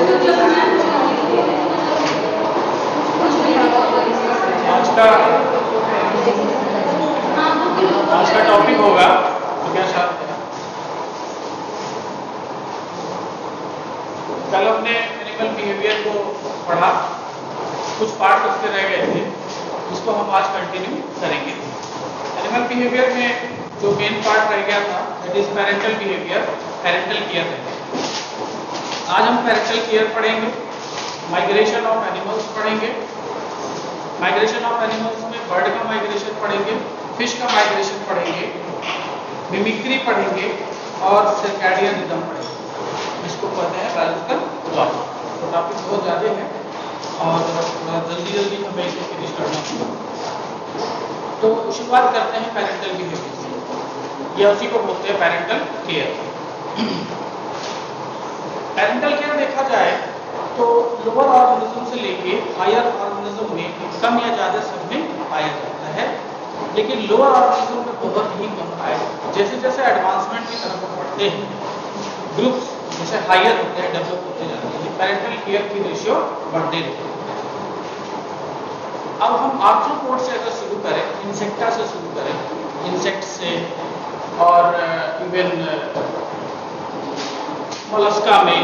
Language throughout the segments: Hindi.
आज का टॉपिक होगा तो क्या शायद कल हमने एनिमल बिहेवियर को पढ़ा, कुछ पार्ट उसके रह गए थे, इसको हम आज कंटिन्यू करेंगे। एनिमल बिहेवियर में जो मेन पार्ट रह गया था that is parental behaviour, parental care है। आज हम पेरेंटल केयर पढ़ेंगे, माइग्रेशन ऑफ एनिमल्स पढ़ेंगे। माइग्रेशन ऑफ एनिमल्स में बर्ड का माइग्रेशन पढ़ेंगे, फिश का माइग्रेशन पढ़ेंगे, मिमिक्री पढ़ेंगे और सर्कैडियन रिदम पढ़ेंगे। इसको कहते हैं बायोलॉजिकल क्लॉक। तो टॉपिक बहुत ज़्यादा है और जल्दी हमें इसे फिनिश करना है। तो शुरुआत करते हैं पेरेंटल बिहेवियर से। ये उसी को बोलते हैं पेरेंटल केयर। पेरेंटल केयर देखा जाए तो लोअर ऑर्गेनिज्म से लेके हायर ऑर्गेनिज्म में कम या ज़्यादा सब में पाया जाता है, लेकिन लोअर ऑर्गेनिज्म में बहुत ही कम पाया जाता है। जैसे जैसे एडवांसमेंट की तरफ बढ़ते हैं, ग्रुप्स जैसे हायर होते हैं, डेवलप होते जाते हैं, पेरेंटल केयर की रेशियो बढ़ते रहती है। अब हम आर्थ्रोपोड से अगर शुरू करें, इंसेक्टा से शुरू करें, इंसेक्ट से और इवन मोलस्का में,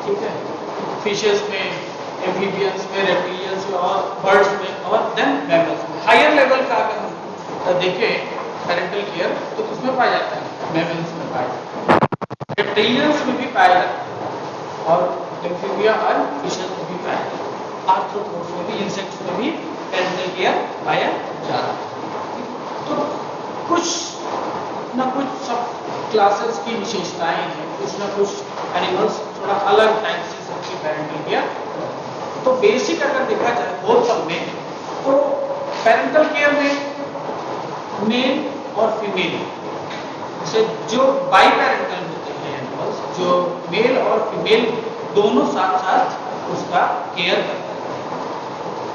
ठीक है, फिशेस में, एम्फीबियंस में, रेप्टिलियंस में और बर्ड्स में और देन मैमल्स में। हायर लेवल का अगर हम देखें पेरेंटल केयर तो किसमें पाया जाता है? मैमल्स में पाया जाता है, रेप्टिलियंस में भी पाया जाता है और एम्फीबिया और फिशेस में भी पाया जाता है। आर्थ्रोपोड्स में भी, इंसेक्ट्स में भी पेरेंटल केयर पाया जा रहा है। तो कुछ ना कुछ सब क्लासेस की विशेषताएं हैं, कुछ ना कुछ एनिमल्स थोड़ा अलग टाइप से सबकी पेरेंटल केयर। तो बेसिक अगर देखा जाए बहुत सब में, तो पेरेंटल केयर में मेल और फीमेल, जैसे जो बाई पेरेंटल होते हैं एनिमल्स, जो मेल और फीमेल दोनों साथ साथ उसका केयर करते हैं।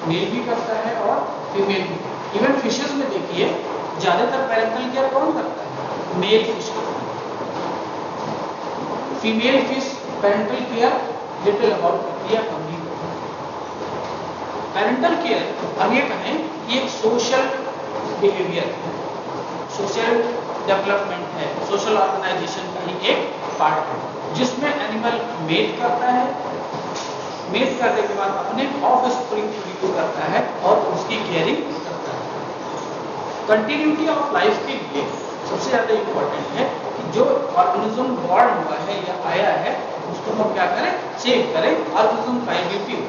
मेल भी करता है और फीमेल भी। इवन फिशेस में देखिए ज्यादातर पेरेंटल केयर कौन करता है? मेल फिश करता है। Female fish parental care little about करती है, कम ही। पेरेंटल केयर हम ये कहें कि एक सोशल बिहेवियर है, सोशल डेवलपमेंट है, सोशल ऑर्गेनाइजेशन का ही एक पार्ट है, जिसमें एनिमल मेट करता है, मेट करने के बाद अपने ऑफस्प्रिंग प्रोड्यूस करता है और उसकी केयरिंग करता है। कंटिन्यूटी ऑफ लाइफ के लिए सबसे ज्यादा इंपॉर्टेंट है कि जो ऑर्गेनिज्म बॉर्न हुआ है या आया है उसको हम क्या करें? सेव करें। ऑर्गेनिज्म का ड्यूटी हो।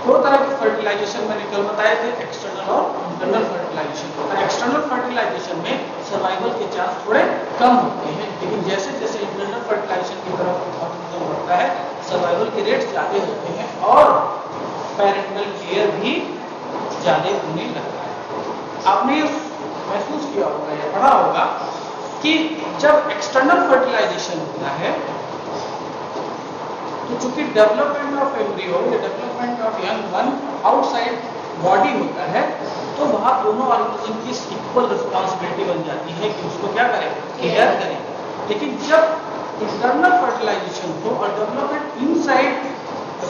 दो तरह के फर्टिलाइजेशन मैंने कल बताए थे, एक्सटर्नल और इंटरनल फर्टिलाइजेशन। एक्सटर्नल फर्टिलाइजेशन में सर्वाइवल के चांस थोड़े कम होते हैं, लेकिन जैसे जैसे इंटरनल फर्टिलाइजेशन की तरफ ऑर्गेनिज्म बढ़ता है सर्वाइवल के रेट ज्यादा होते हैं और पेरेंटल केयर भी ज्यादा होने लगता है। आपने महसूस किया होगा या पढ़ा होगा कि जब एक्सटर्नल फर्टिलाइजेशन होता है तो चूंकि डेवलपमेंट ऑफ एम्ब्रियो या development of young one outside body होता है, तो वहाँ दोनों ऑर्गेनिज्म की इक्वल रिस्पॉन्सिबिलिटी बन जाती है कि उसको क्या करें? केयर करें। लेकिन जब इंटरनल फर्टिलाइजेशन हो और डेवलपमेंट इनसाइड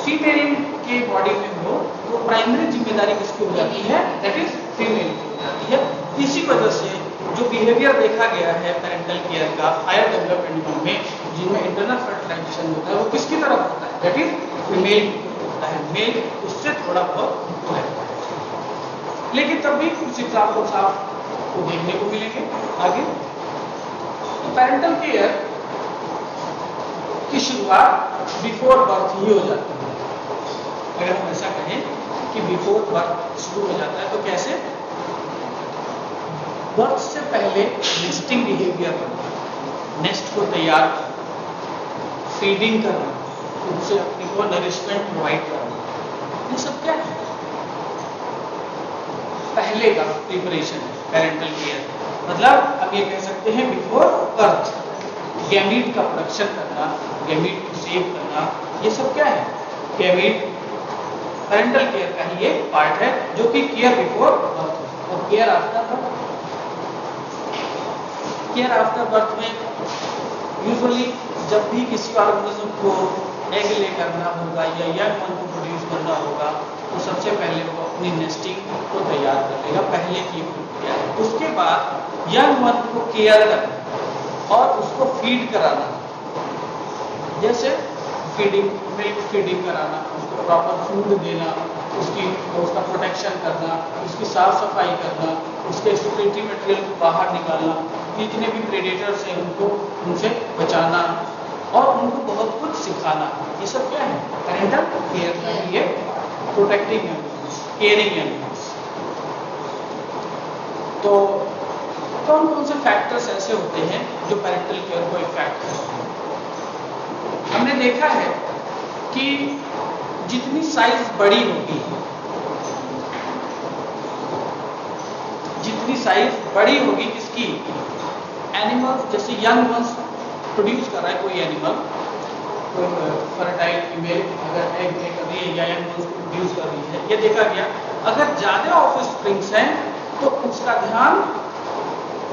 फीमेल के बॉडी में हो तो प्राइमरी जिम्मेदारी किसकी हो जाती है? दैट इज फीमेल की हो जाती है। इसी वजह से जो बिहेवियर देखा गया है पेरेंटल केयर का हायर डेवलप्ड एनिमल में, जिनमें इंटरनल फर्टिलाइजेशन होता है, वो किसकी तरफ होता है? दैट इज फीमेल होता है। मेल उससे थोड़ा बहुत रहता है, लेकिन तब भी कुछ एग्जाम्पल्स आपको देखने को मिलेंगे आगे। तो पेरेंटल केयर की शुरुआत बिफोर बर्थ ही हो जाती है। अगर हम ऐसा कहें कि बिफोर बर्थ शुरू हो जाता है तो कैसे? बर्थ से पहले नेस्टिंग बिहेवियर करना, नेस्ट को तैयार करना, फीडिंग करना, उससे अपने को नरिशमेंट प्रोवाइड करना, ये सब क्या है? पहले का प्रिपरेशन पेरेंटल केयर। मतलब हम ये कह सकते हैं बिफोर बर्थ गैमीट का प्रोडक्शन करना, गैमीट को सेव करना, ये सब क्या है? गैमीट पेरेंटल केयर का ही एक पार्ट है, जो कि केयर बिफोर बर्थ और care after birth. Care after birth में यूजुअली जब भी किसी ऑर्गेनिज्म को एग ले करना होगा या यंग वन को प्रोड्यूस करना होगा, तो सबसे पहले वो अपनी नेस्टिंग को तैयार कर लेगा, पहले की प्रक्रिया है। उसके बाद यंग वन को केयर करना और उसको फीड कराना, जैसे फीडिंग, मिल्क फीडिंग कराना, उसको प्रॉपर फूड देना, उसका प्रोटेक्शन करना, उसकी साफ सफाई करना, उसके एक्सक्रीटरी मटेरियल को बाहर निकालना, जितने भी प्रेडेटर्स हैं उनको उनसे बचाना और उनको बहुत कुछ सिखाना, ये सब क्या है? पैरेंटल केयर के लिए प्रोटेक्टिंग एनिमल्स, केयरिंग एनिमल्स। तो कौन कौन से फैक्टर्स ऐसे होते हैं जो पैरेंटल केयर को इफेक्ट करते हैं? हमने देखा है कि जितनी साइज बड़ी होगी, जितनी साइज बड़ी होगी किसकी? एनिमल्स, जैसे यंग वंस प्रोड्यूस कर रहा है कोई एनिमल, कोई फर्टाइल फीमेल अगर एग ले कर रही है या यंग वंस को प्रोड्यूस कर रही है, ये देखा गया अगर ज्यादा ऑफ स्प्रिंग्स हैं तो उसका ध्यान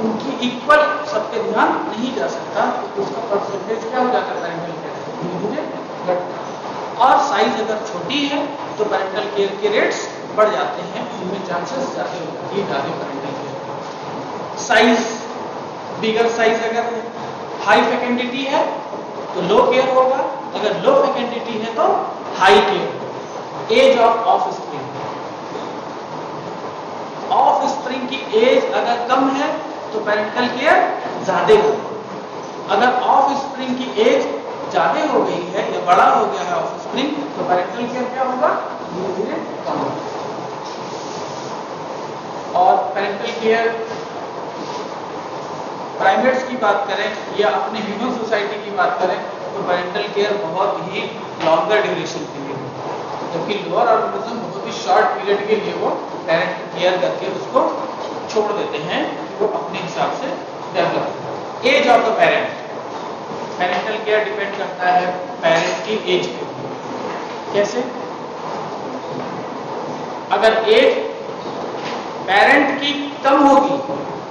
उनकी इक्वल सबके ध्यान नहीं जा सकता, तो उसका परसेंटेज क्या हो जाता है? पैरेंटल केयर धीरे धीरे घटता। और साइज अगर छोटी है तो पैरेंटल केयर के रेट्स बढ़ जाते हैं, उनमें चांसेस ज्यादा होती है ज्यादा parental care. Size, bigger size अगर हाई फेकेंडिटी है तो लो केयर होगा, अगर लो फेकेंडिटी है तो high care. Age offspring, offspring की एज अगर कम है तो पैरेंटल केयर ज्यादा होगा, अगर ऑफ स्प्रिंग की एज ज्यादा हो गई है या बड़ा हो गया है ऑफ स्प्रिंग तो पैरेंटल केयर क्या होगा? धीरे धीरे कम होगा। और पैरेंटल केयर प्राइमेट्स की बात करें या अपने ह्यूमन सोसाइटी की बात करें तो पैरेंटल केयर बहुत ही लॉन्गर ड्यूरेशन के लिए होता है, जबकि लोअर ऑर्गेनिज्म बहुत ही शॉर्ट पीरियड के लिए वो पैरेंट केयर करके उसको छोड़ देते हैं, वो अपने हिसाब से develop. Age of the parent, parental care depend करता है पेरेंट की एज पे। कैसे? अगर एज पेरेंट की कम होगी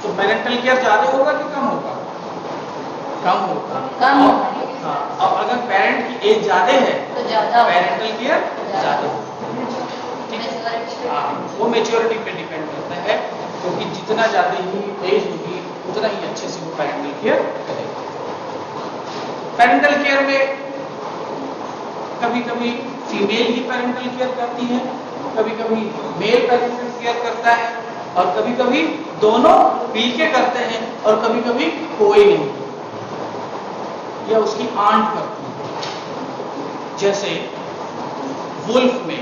तो पैरेंटल केयर ज्यादा होगा कि कम होगा? कम होगा। कम और, हाँ, और अगर पेरेंट की एज ज्यादा है तो ज्यादा पैरेंटल केयर ज्यादा होगा। हाँ, वो मेच्योरिटी पे डिपेंड करता है, क्योंकि जितना ज्यादा ही एज होगी उतना ही अच्छे से वो पैरेंटल केयर करेगा। पैरेंटल केयर में कभी कभी फीमेल ही पैरेंटल केयर करती है, कभी कभी मेल पैरेंटल केयर करता है और कभी कभी दोनों मिलके करते हैं और कभी कभी कोई नहीं, या उसकी आंट करती है। जैसे वुल्फ में,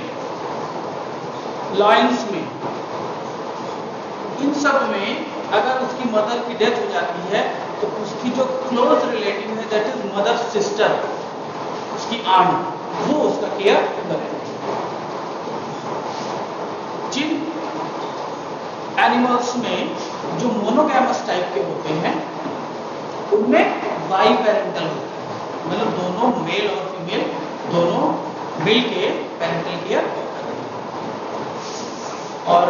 लॉयंस में, इन सब में अगर उसकी मदर की डेथ हो जाती है तो उसकी जो क्लोज रिलेटिव है दैट इज मदर सिस्टर, उसकी आंट, वो उसका केयर करेगी। जिन एनिमल्स में जो मोनोगैमस टाइप के होते हैं उनमें बाई पेरेंटल होता है, मतलब दोनों मेल और फीमेल दोनों मिलके पेरेंटल केयर करते हैं। और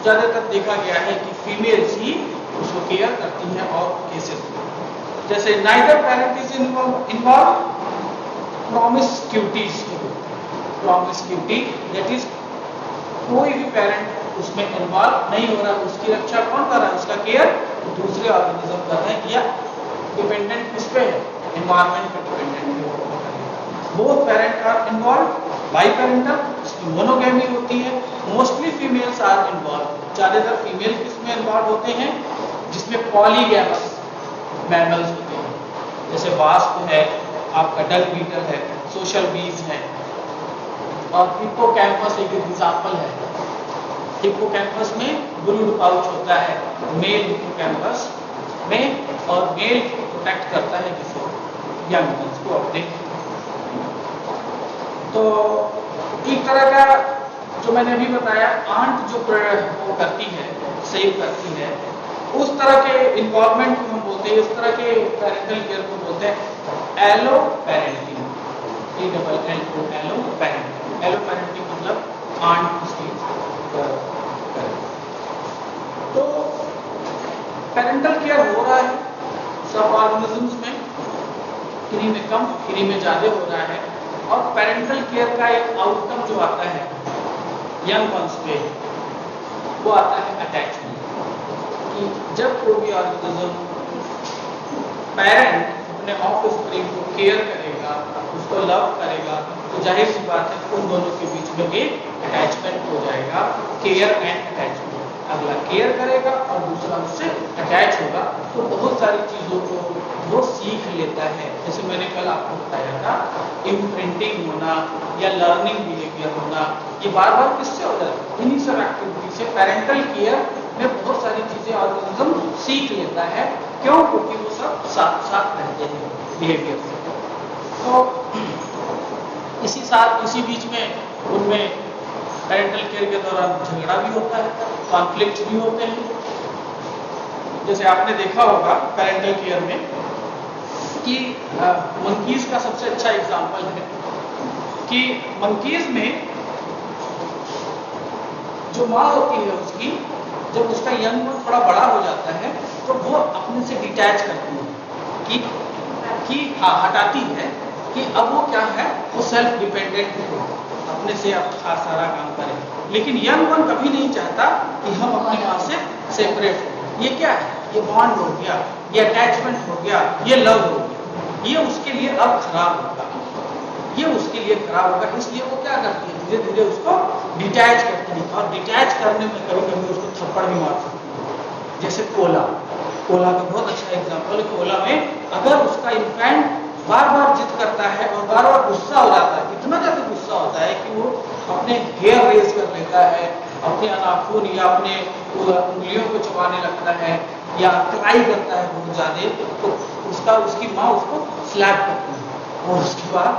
ज्यादातर देखा गया है कि फीमेल्स ही उसको केयर करती हैं और केसेस में, जैसे neither parent is involve, promiscuity, promiscuity that is कोई भी पेरेंट उसमें इन्वॉल्व नहीं हो रहा, उसकी रक्षा कौन कर रहा है? उसका केयर दूसरे ऑर्गेनिज्म कर रहे हैं, या डिपेंडेंट किस पे है? एनवायरमेंट पे डिपेंडेंट है। Both parent are involve, biparental, उसकी मोनोगैमी होती है, मोस्टली फीमेल्स आर इन्वॉल्व, ज्यादातर फीमेल किसमें इन्वॉल्व होते हैं? जिसमें पॉलीगैमस मैमल्स होते हैं, जैसे वास्प है, आपका डक बीटल है, सोशल बीज है, और हिप्पोकैम्पस एक एग्जाम्पल है। हिप्पोकैम्पस में ब्रूड पाउच होता है मेल हिप्पोकैम्पस में, और मेल प्रोटेक्ट करता है जिसे यंग वंस को अपने। तो एक तरह का जो मैंने अभी बताया आंट जो वो करती है, सेव करती है, उस तरह के इन्वॉल्वमेंट को हम बोलते हैं, उस तरह के पैरेंटल केयर को बोलते हैं alloparenting, alloparenting. Alloparenting मतलब आंट उसकी। तो पेरेंटल केयर हो रहा है सब ऑर्गेनिजम्स में, किन्हीं में कम, किन्हीं में ज्यादा हो रहा है, और पेरेंटल केयर का एक आउटकम जो आता है यंग वंस पे, वो आता है अटैचमेंट। कि जब कोई भी ऑर्गेनिज्म पेरेंट अपने ऑफ स्प्रिंग को केयर करेगा, उसको लव करेगा, तो जाहिर सी बात है उन दोनों के बीच में एक अटैचमेंट हो जाएगा। केयर एंड अटैचमेंट, अगला केयर करेगा और दूसरा उससे अटैच होगा, तो बहुत सारी चीज़ों को वो सीख लेता है। जैसे मैंने कल आपको बताया था, इम्प्रिंटिंग होना या लर्निंग बिहेवियर होना, ये बार बार किससे हो जाता है? इन्हीं सब एक्टिविटी से। पेरेंटल केयर में बहुत सारी चीज़ें ऑर्गेनिज्म सीख लेता है। क्यों? क्योंकि वो सब साथ साथ रहते हैं बिहेवियर से। तो इसी बीच में उनमें पेरेंटल केयर के दौरान झगड़ा भी होता है, कॉन्फ्लिक्ट भी होते हैं। जैसे आपने देखा होगा पेरेंटल केयर में कि मंकीज का सबसे अच्छा एग्जाम्पल है कि मंकीज में जो माँ होती है उसकी, जब उसका यंग थोड़ा बड़ा हो जाता है तो वो अपने से डिटैच करती है कि हाँ हटाती है कि अब वो क्या है, वो सेल्फ डिपेंडेंट है, अपने से अब सारा काम करे। लेकिन यंग वन कभी नहीं चाहता कि हम अपनी माँ से सेपरेट हो। ये क्या है? ये बॉन्ड हो गया, ये अटैचमेंट हो गया, ये लव हो गया। ये उसके लिए अब खराब होगा, ये उसके लिए खराब होगा। इसलिए वो क्या करती है, धीरे धीरे उसको डिटैच करती है। और डिटैच करने में कभी कभी उसको थप्पड़ भी मार सकती है। जैसे कोला का बहुत अच्छा एग्जाम्पल। कोला में अगर उसका इन्फेंट बार बार जिद करता है और बार बार गुस्सा हो जाता है, इतना ज़्यादा गुस्सा होता है कि वो अपने हेयर रेज कर लेता है, अपने नाखून या अपने उंगलियों को चबाने लगता है या क्राई करता है बहुत ज़्यादा, तो उसकी माँ उसको स्लैप करती है और उसके बाद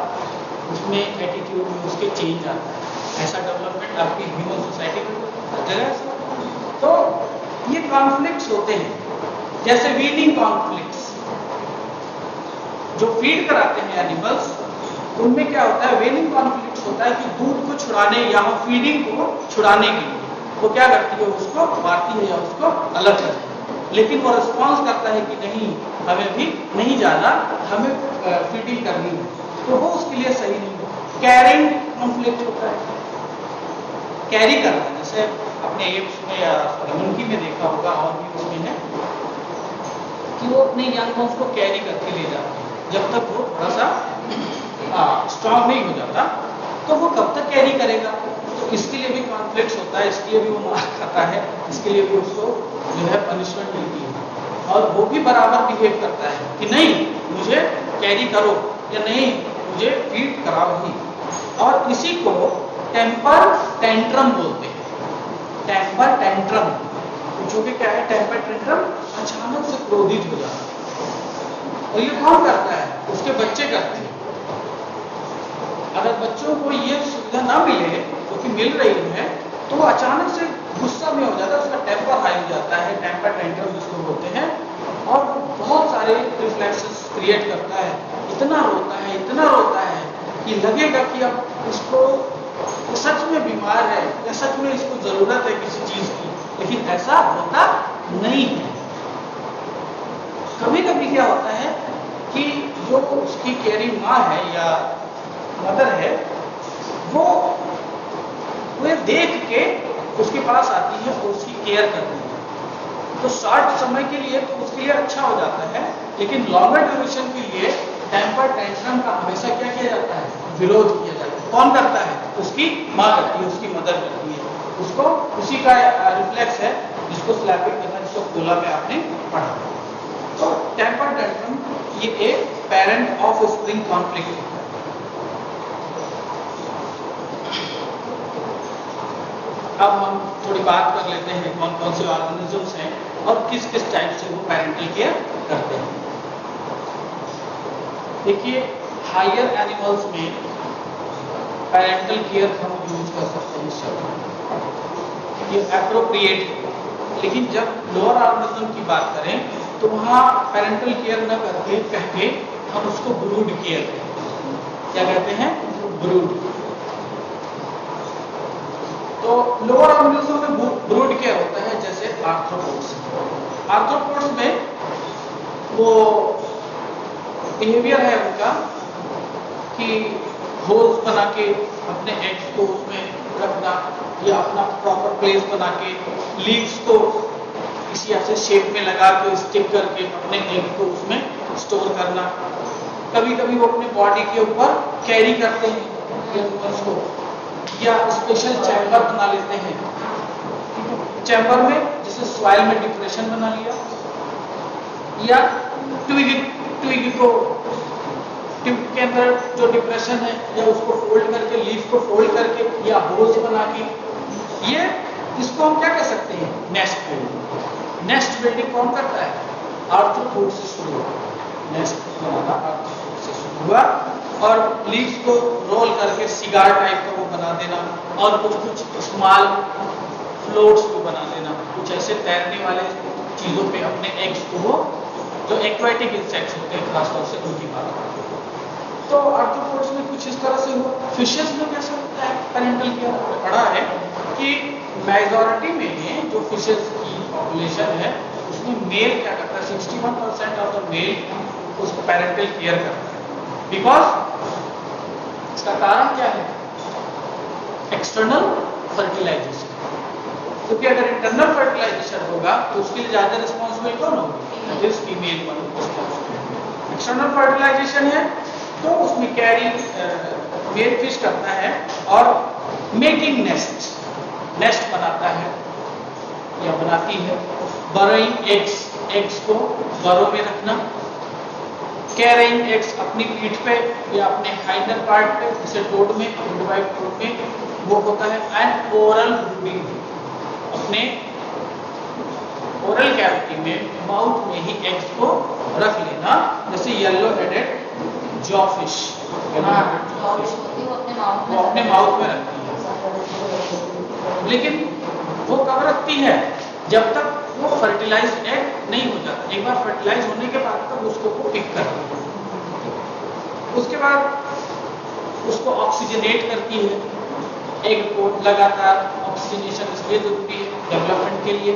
उसमें एटीट्यूड में उसके चेंज आता है। ऐसा डेवलपमेंट आपकी ह्यूमन सोसाइटी में हर जगह है। तो ये कॉन्फ्लिक्ट्स होते हैं, जैसे वीनिंग कॉन्फ्लिक्ट्स जो फीड कराते हैं एनिमल्स, उनमें क्या होता है, वेनिंग कॉन्फ्लिक्ट्स होता है कि दूध को छुड़ाने या फीडिंग को छुड़ाने के लिए वो क्या करती है, उसको मारती है या उसको अलग करती है। लेकिन वो रिस्पॉन्स करता है कि नहीं, हमें भी नहीं जाना, हमें फीडिंग करनी है, तो वो उसके लिए सही नहीं है। कैरिंग कॉन्फ्लिक्ट होता है, कैरी करना, जैसे अपने एप्स में या मंकी में देखा होगा और भी उसमें है कि वो अपने यंग वंस को कैरी करके ले जाते हैं। जब तक वो थोड़ा सा स्ट्रांग नहीं हो जाता तो वो कब तक कैरी करेगा। तो इसके लिए भी कॉन्फ्लिक्ट्स होता है, इसके लिए भी वो मार खाता है, इसके लिए भी उसको जो है पनिशमेंट मिलती है। और वो भी बराबर बिहेव करता है कि नहीं मुझे कैरी करो या नहीं मुझे फीड कराओ ही। और इसी को टेम्पर टेंट्रम बोलते हैं। टेम्पर टेंट्रम जो कि क्या है, टेम्पर टेंट्रम अचानक से क्रोधित हो जाता है। और ये कौन करता है, उसके बच्चे करते हैं। अगर बच्चों को ये सुविधा ना मिले जो कि मिल रही है तो वो अचानक से गुस्सा में हो जाता है, उसका टेम्पर हाई हो जाता है, टेम्पर टेंट्रम जिसको बोलते हैं। और वो बहुत सारे रिफ्लेक्सेस क्रिएट करता है, इतना रोता है कि लगेगा कि अब उसको सच में बीमार है या सच में इसको जरूरत है किसी चीज की, लेकिन ऐसा होता नहीं है। कभी कभी क्या होता है कि जो उसकी केयरिंग माँ है या मदर है, वो देख के उसके पास आती है और उसकी केयर करती है। तो शॉर्ट समय के लिए तो उसके लिए अच्छा हो जाता है, लेकिन लॉन्गर ड्यूरेशन के लिए टेम्पर टेंट्रम का हमेशा क्या किया जाता है, विरोध किया जाता है। कौन करता है, उसकी माँ करती है, उसकी मदर करती है। उसको उसी का रिफ्लेक्स है जिसको स्लैपिंग करना, जिसको कोला में आपने पढ़ा। तो टेम्पर टेंट्रम ये एक पेरेंट ऑफ स्प्रिंग कॉन्फ्लिक्ट है। अब हम थोड़ी बात कर लेते हैं कौन कौन से ऑर्गेनिजम्स हैं और किस किस टाइप से वो पेरेंटल केयर करते हैं। देखिए हायर एनिमल्स में पेरेंटल केयर हम यूज कर सकते हैं शब्द, ये एप्रोप्रिएट है। लेकिन जब लोअर ऑर्गेनिज्म की बात करें तो वहाँ पेरेंटल केयर न करके कह के हम उसको ब्रूड केयर कहते हैं। क्या कहते हैं, ब्रूड। तो लोअर ऑर्गेनिज्म में ब्रूड केयर होता है, जैसे आर्थ्रोपोड्स। आर्थ्रोपोड्स में वो बिहेवियर है उनका कि होल्स बना के अपने एग्स को उसमें रखना, या अपना प्रॉपर प्लेस बना के लीव्स को किसी ऐसे शेप में लगा के स्टिक करके अपने एग को उसमें स्टोर करना। कभी कभी वो अपने बॉडी के ऊपर कैरी करते हैं एनिमल्स को, या स्पेशल चैम्बर बना लेते हैं। चैम्बर में जैसे सॉइल में डिप्रेशन बना लिया, या ट्विग को ट्यूब के अंदर जो डिप्रेशन है, या उसको फोल्ड करके लीफ को फोल्ड करके, या होल्स बना के, ये इसको हम क्या कह सकते हैं, नेस्ट बिल्डिंग। नेस्ट बिल्डिंग कौन करता है, आर्थ्रोपोड से शुरू हुआ, नेस्ट बनाना आर्थ्रोपोड से शुरू हुआ, और लीव्स को रोल करके सिगार टाइप का वो बना देना, और कुछ स्मॉल फ्लोट्स को बना देना, कुछ ऐसे तैरने वाले चीजों पे अपने एग्स को, वो जो एक्वाटिक इंसेक्ट्स होते हैं खासतौर से उनकी बात करते हैं। तो आर्थ्रोपोड्स में कुछ इस तरह से हुआ। फिशेस में कैसे होता है, पेरेंटल केयर पढ़ा है कि मेजॉरिटी में जो फिशेस की पॉपुलेशन है उसमें मेल क्या करता है, 61% ऑफ द मेल उसको पेरेंटल केयर करता है। बिकॉज इसका कारण क्या है, एक्सटर्नल फर्टिलाइजेशन। क्योंकि अगर इंटरनल फर्टिलाइजेशन होगा तो उसके लिए ज्यादा रिस्पॉन्सिबल कौन होगी, this female one responsible. External fertilisation है तो उसमें कैरी मेल फिश करता है और मेकिंग नेस्ट बनाता है या बनाती है। बरोइंग एग्स को बरो में रखना, कैरिंग एग्स अपनी पीठ पे या अपने हाइंडर पार्ट पे, जैसे टोड में, मिडवाइफ टोड में वो होता है। एंड ओरल ब्रूडिंग, अपने ओरल कैविटी में, माउथ में ही एग्स को रख लेना, जैसे येलो हेडेड जॉफिश, वो अपने माउथ में रखती है। लेकिन वो कब रखती है, जब तक वो फर्टिलाइज्ड एग नहीं हो जाता। एक बार फर्टिलाइज होने के बाद तक उसको वो पिक करती है, उसके बाद उसको ऑक्सीजनेट करती है। एग को लगातार ऑक्सीजनेशन इसलिए जरूरी है डेवलपमेंट के लिए।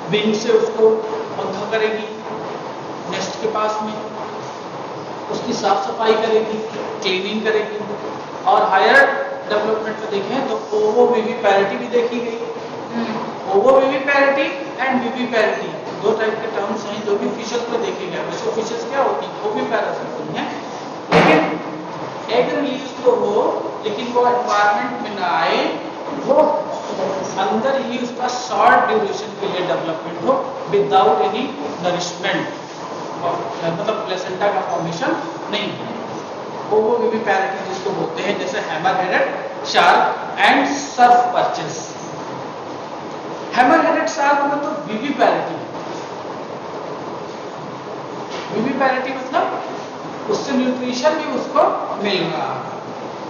विंग से उसको पंखा करेगी नेस्ट के पास में, उसकी साफ सफाई करेगी, क्लीनिंग करेगी। और हायर डेवलपमेंट में देखें तो ओवोविविपैरिटी भी देखी गई। ओवोविविपैरिटी एंड विविपैरिटी दो टाइप के टर्म्स हैं जो भी फिशेस में देखे गए। वैसे फिशेस क्या होती है, ओविपैरस होती हैं, लेकिन एग रिलीज तो हो, लेकिन वो एनवायरनमेंट में ना आए, वो अंदर ही उसका शॉर्ट ड्यूरेशन के लिए डेवलपमेंट हो विदाउट एनी नरिशमेंट, मतलब प्लेसेंटा का फॉर्मेशन नहीं है। ओवोविविपैरिटी जिसको बोलते हैं, जैसे hammer headed shark and Surf purchase. Hammer headed shark में तो विविपैरिटी, विविपैरिटी मतलब उससे न्यूट्रिशन भी उसको मिल रहा है,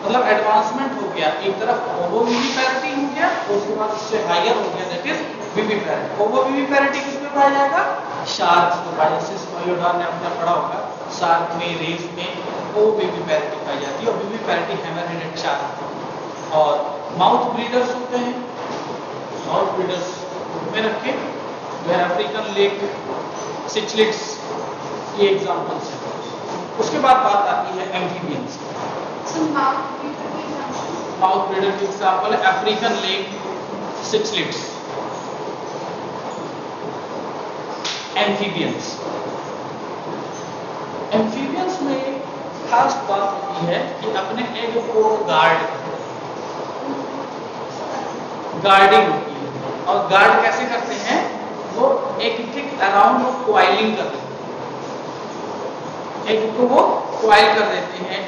मतलब एडवांसमेंट हो गया। एक तरफ ओवोविविपैरिटी हो गया, उसके बाद उससे हायर हो गया, दैट इज विविपैरिटी। ओवोविविपैरिटी किसमें पाया जाएगा, शार्क में पाया जाएगा। स्क्वायोडॉन ने अपना पढ़ा होगा, शार्क में, रेस में ओवोविविपैरिटी पाई जाती है, और विविपैरिटी हैमर हेडेड शार्क। और माउथ ब्रीडर्स होते हैं, माउथ ब्रीडर्स में रखे जो अफ्रीकन लेक सिचलिड्स, ये एग्जांपल्स हैं। उसके बाद बात आती है एम्फीबियंस। माउथ ब्रीडर की एग्जांपल है अफ्रीकन लेक सिचलिड्स। एम्फीबियंस, एम्फीबियंस में खास बात होती है कि अपने एग को गार्डिंग होती है। और गार्ड कैसे करते हैं, वो एग के अराउंड वो क्वाइलिंग कर देते हैं, एग को वो क्वाइल कर देते हैं,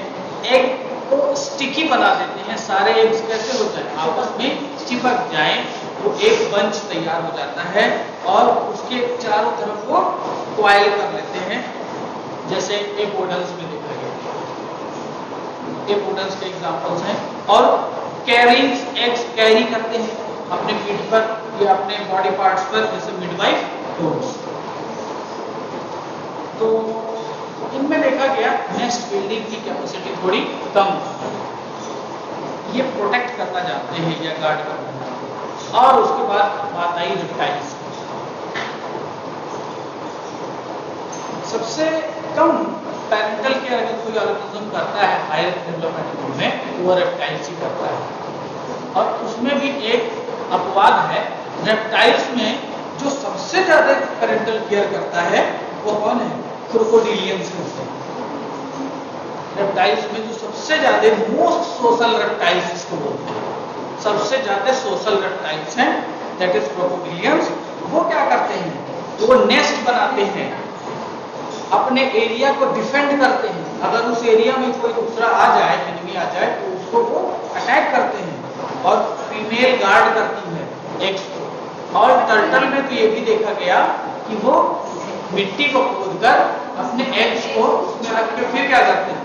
एग को स्टिकी बना देते हैं। सारे एग्स कैसे हो जाए, आपस में चिपक जाएं, वो एक बंच तैयार हो जाता है और उसके चारों तरफ वो क्वाइल कर लेते हैं, जैसे एपोडल्स में देखा गया। एपोडल्स के एग्जांपल्स हैं। और कैरिंग्स, एग्स कैरी करते हैं अपने पीठ पर या अपने बॉडी पार्ट्स पर, जैसे मिडवाइफ टोड्स। तो इनमें देखा गया नेस्ट बिल्डिंग की कैपेसिटी थोड़ी कम है, ये प्रोटेक्ट करना चाहते हैं या गार्ड करना चाहते हैं। और उसके बाद बात आई रेप्टाइल्स। सबसे कम पैरेंटल केयर अगर कोई ऑर्गेनिज्म करता है हायर डेवलपमेंट में तो वो रेप्टाइल्स ही करता है। और उसमें भी एक अपवाद है, रेप्टाइल्स में जो सबसे ज्यादा पैरेंटल केयर करता है वो कौन है? क्रोकोडिलियंस करते हैं। रेप्टाइल्स में जो सबसे ज्यादा मोस्ट सोशल रेप्टाइल्स इसको बोलते हैं, सबसे ज्यादा सोशल रेप्टाइल्स हैं, दैट इज क्रोकोडिलियंस। वो क्या करते हैं? वो नेस्ट बनाते हैं, अपने एरिया को डिफेंड करते हैं। अगर उस एरिया में कोई दूसरा आ जाए, एनिमी आ जाए, तो उसको वो अटैक करते हैं। और फीमेल गार्ड करती है एग्स को। और टर्टल में तो ये भी देखा गया कि वो मिट्टी को खोदकर अपने एग्स को उसमें रख के फिर क्या करते हैं?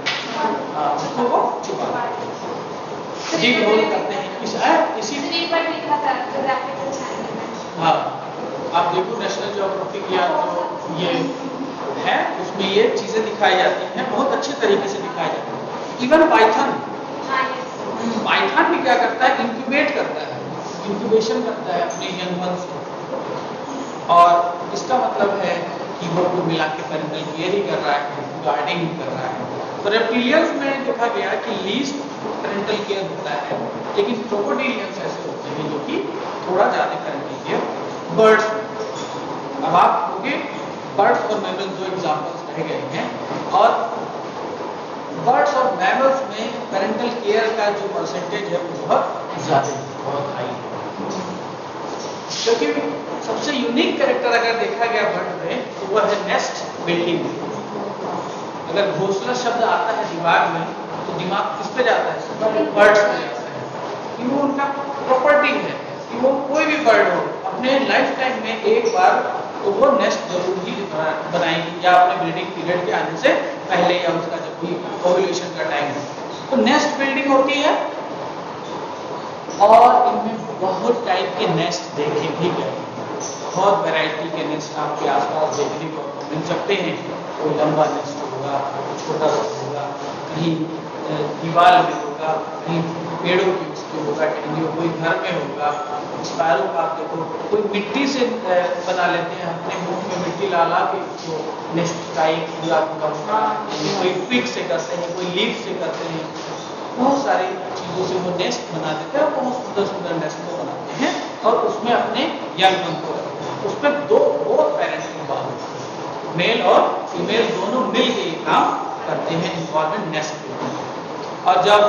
उसको वो छुपाते हैं, डीप होल करते हैं। इसी हाँ, आप देखो नेशनल ज्योग्राफिक या जो ये है उसमें ये चीजें दिखाई जाती हैं, बहुत अच्छे तरीके से दिखाई जाती है। इवन पाइथन भी क्या करता है? इंक्यूबेट करता है, इंक्यूबेशन करता है अपने यंग वंस को। और इसका मतलब है कि वो कुल मिला के पैरेंटल केयर ही कर रहा है, गार्डिंग ही कर रहा है। तो रेप्टिलियंस में देखा गया कि लीस्ट पैरेंटल केयर होता है, लेकिन क्रोकोडिलियंस ऐसे होते हैं जो कि थोड़ा ज्यादा पैरेंटल केयर। बर्ड्स, अब आप होंगे बर्ड्स और मैमल्स दो एग्जांपल्स रह गए हैं, और बर्ड्स और मैमल्स में पैरेंटल केयर का जो परसेंटेज है वो बहुत ज्यादा है, बहुत हाई है। क्योंकि सबसे यूनिक कैरेक्टर अगर देखा गया बर्ड में तो वह है नेस्ट बिल्डिंग। अगर घोंसला शब्द आता है दिमाग में तो दिमाग किस पे जाता है? बर्ड्स पे जाता है, कि वो उनका प्रॉपर्टी है कि वो कोई भी बर्ड हो अपने लाइफ टाइम में एक बार तो वो नेस्ट जरूर ही बनाएगी, या अपने ब्रीडिंग पीरियड के आने से पहले या उसका जब भी ओव्यूलेशन का टाइम है तो नेस्ट बिल्डिंग होती है। और इनमें बहुत टाइप के नेस्ट देखे भी गए, बहुत वैरायटी के नेस्ट आपके आसपास देखने को मिल सकते हैं। कोई लंबा नेस्ट होगा, छोटा सा होगा, कहीं दीवार में होगा, कहीं पेड़ों के उसके होगा, कोई घर में होगा। स्पैरो का आप देखो, कोई मिट्टी से बना लेते हैं, अपने मुंह में मिट्टी ला के उसको नेस्ट का एक पूरा पूरा, कोई पिक से करते हैं, कोई लीफ से करते हैं, बहुत सारी चीज़ों से वो नेस्ट बना देते हैं और बहुत सुंदर सुंदर नेस्ट को बनाते हैं और उसमें अपने यंग वन को रखते हैं। उसमें दो पेरेंट्स इन्वॉल्व होते हैं, मेल और फीमेल दोनों मिल के ये काम करते हैं, इन्वॉल्व नेस्ट में। और जब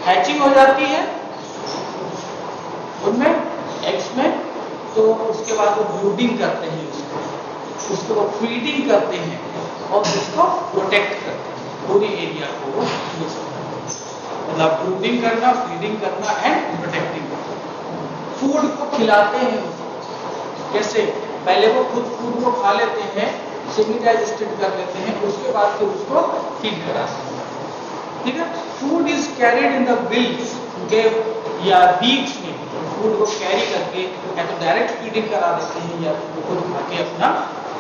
हैचिंग हो जाती है उनमें एग्स में, तो उसके बाद वो ब्रूडिंग करते हैं, उसको वो फीडिंग करते हैं और उसको प्रोटेक्ट करते हैं, पूरी एरिया को वो यूज करते हैं। मतलब ब्रूडिंग करना, फीडिंग करना एंड प्रोटेक्टिंग। फूड को खिलाते हैं उसको, कैसे? पहले वो खुद फूड को खा लेते हैं, सेमी डाइजेस्टेड कर लेते हैं, उसके बाद फिर उसको फीड कराते हैं। ठीक है? Food is carried in the bills या बीक्स में, फूड को कैरी करके या तो डायरेक्ट फीडिंग करा देते हैं या तो खुद खा के अपना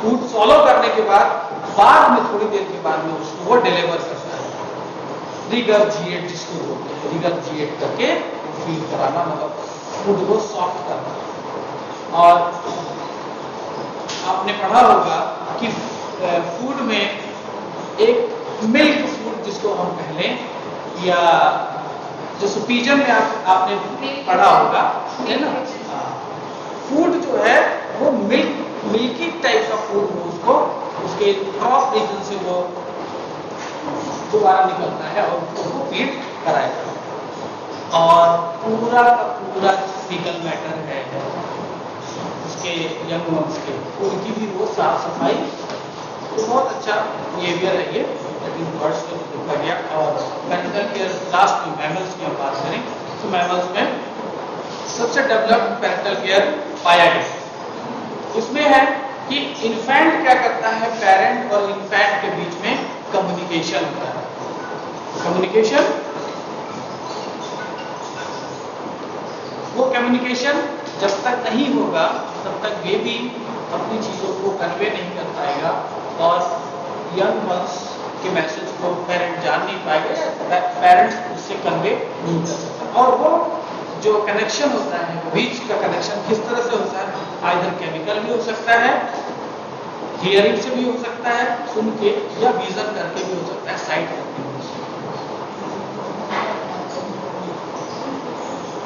फूड सॉलो करने के बाद में थोड़ी देर के बाद में उसको वो डिलीवर करता है। रिगर्जिएट जिसको बोलते हैं, रिगर्जिएट करके फीड कराना, मतलब फूड को सॉफ्ट करना। और आपने पढ़ा होगा कि फूड में एक मिल्क फूड जिसको हम कहें, या जैसे पिजन में आपने पढ़ा होगा, है ना? फूड जो है वो मिल्की टाइप का फूड हो, उसको उसके क्रॉप रीजन से वो दोबारा निकलता है और उसको फीड कराएगा। और पूरा का पूरा फीकल मैटर है उसके यंग वंस के, उनकी भी वो साफ सफाई, तो बहुत अच्छा बिहेवियर है ये। लेकिन बर्ड्स में देखा गया। और पैरेंटल केयर लास्ट में मैमल्स की हम बात करें तो मैमल्स में सबसे डेवलप्ड पैरेंटल केयर पाया गया। इसमें है कि इन्फेंट क्या करता है, पेरेंट और इन्फेंट के बीच में कम्युनिकेशन होता है। कम्युनिकेशन, वो कम्युनिकेशन जब तक नहीं होगा तब तक बेबी अपनी चीज़ों को कन्वे नहीं कर पाएगा और यंग वंस के मैसेज को पेरेंट जान नहीं पाएगा, पेरेंट्स उससे कन्वे नहीं कर सकता। और वो जो कनेक्शन होता है, बीच का कनेक्शन किस तरह से होता है, आइदर केमिकल भी हो सकता है हियरिंग से भी हो सकता है, सुन के, या विजन करके भी हो सकता है, साइट करके भी हो सकता है।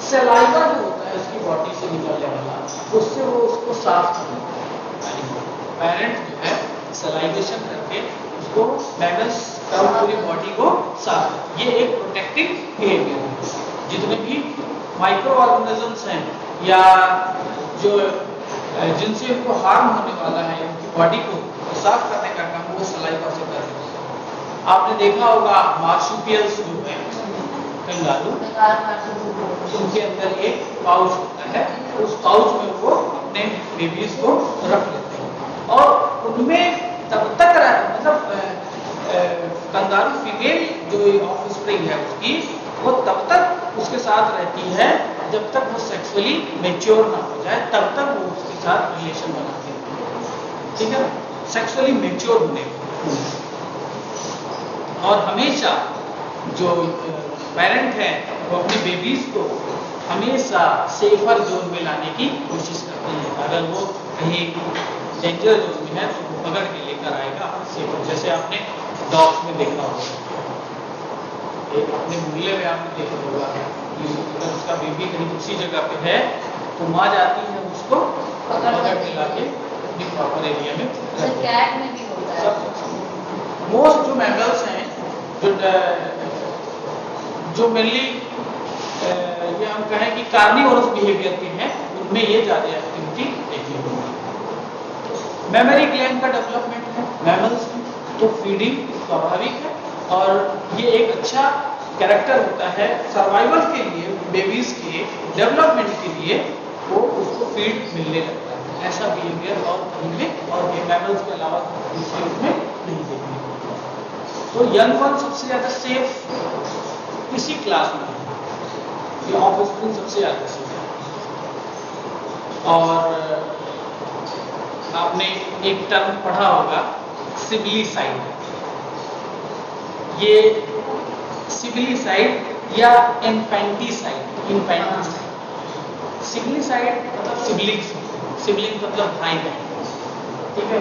सलाइवा जो होता है उसकी बॉडी से निकलने वाला, उससे वो उसको साफ करता है। पेरेंट जो है सलाइवेशन करके उसको मैमल्स का पूरी बॉडी को साफ करता है। ये एक प्रोटेक्टिव बिहेवियर है। जितने भी माइक्रो ऑर्गेनिजम्स हैं या जो जिनसे उनको हार्म होने वाला है, उनकी बॉडी को साफ करने का काम वो सलाइवा से कर रहे हैं। आपने देखा होगा मार्सुपियल्स जो है कंगारू, उनके अंदर एक पाउच होता है, उस पाउच में वो अपने बेबीज को रख लेते हैं और उनमें तब तक मतलब कंगारू फीमेल जो ऑफस्प्रिंग है उसकी, वो तब तक उसके साथ रहती है जब तक वो सेक्सुअली मैच्योर ना हो जाए, तब तक वो उसके साथ रिलेशन बनाती है। ठीक है, सेक्सुअली मैच्योर होने और हमेशा जो पेरेंट है वो अपने बेबीज को हमेशा सेफर जोन में लाने की कोशिश करते हैं। अगर वो कहीं डेंजर जोन में है तो वो पकड़ के लेकर आएगा सेफर। जैसे आपने डॉग्स में देखा होगा, अपने मोहल्ले में आपने देखा होगा, अगर उसका बेबी कहीं दूसरी जगह पे है तो माँ जाती है उसको पकड़ के लाके अपनी प्रॉपर एरिया में। कैट में भी होता है। मोस्ट जो मैमल्स हैं जो मेनली ये हम कहें कि कार्निवोरस बिहेवियर के हैं, उनमें ये ज़्यादा एक्टिविटी देखी होगी। मेमोरी ग्लैंड का डेवलपमेंट है मैमल्स में, तो फीडिंग स्वाभाविक है और ये एक अच्छा कैरेक्टर होता है सर्वाइवल के लिए। बेबीज के डेवलपमेंट के लिए वो उसको फीड मिलने लगता है। ऐसा बिहेवियर और कहीं में और मैमल्स के अलावा दूसरे उसमें नहीं देखने को मिलता। तो यंग वन सबसे ज़्यादा सेफ इसी क्लास में है, ये ऑफस्प्रिंग सबसे ज़्यादा सेफ है। और आपने एक टर्म पढ़ा होगा सिबलीसाइड। ये सिबलीसाइड या इन्फेंटिसाइड, सिबलीसाइड मतलब सिबलिंग मतलब भाई बहन। ठीक है,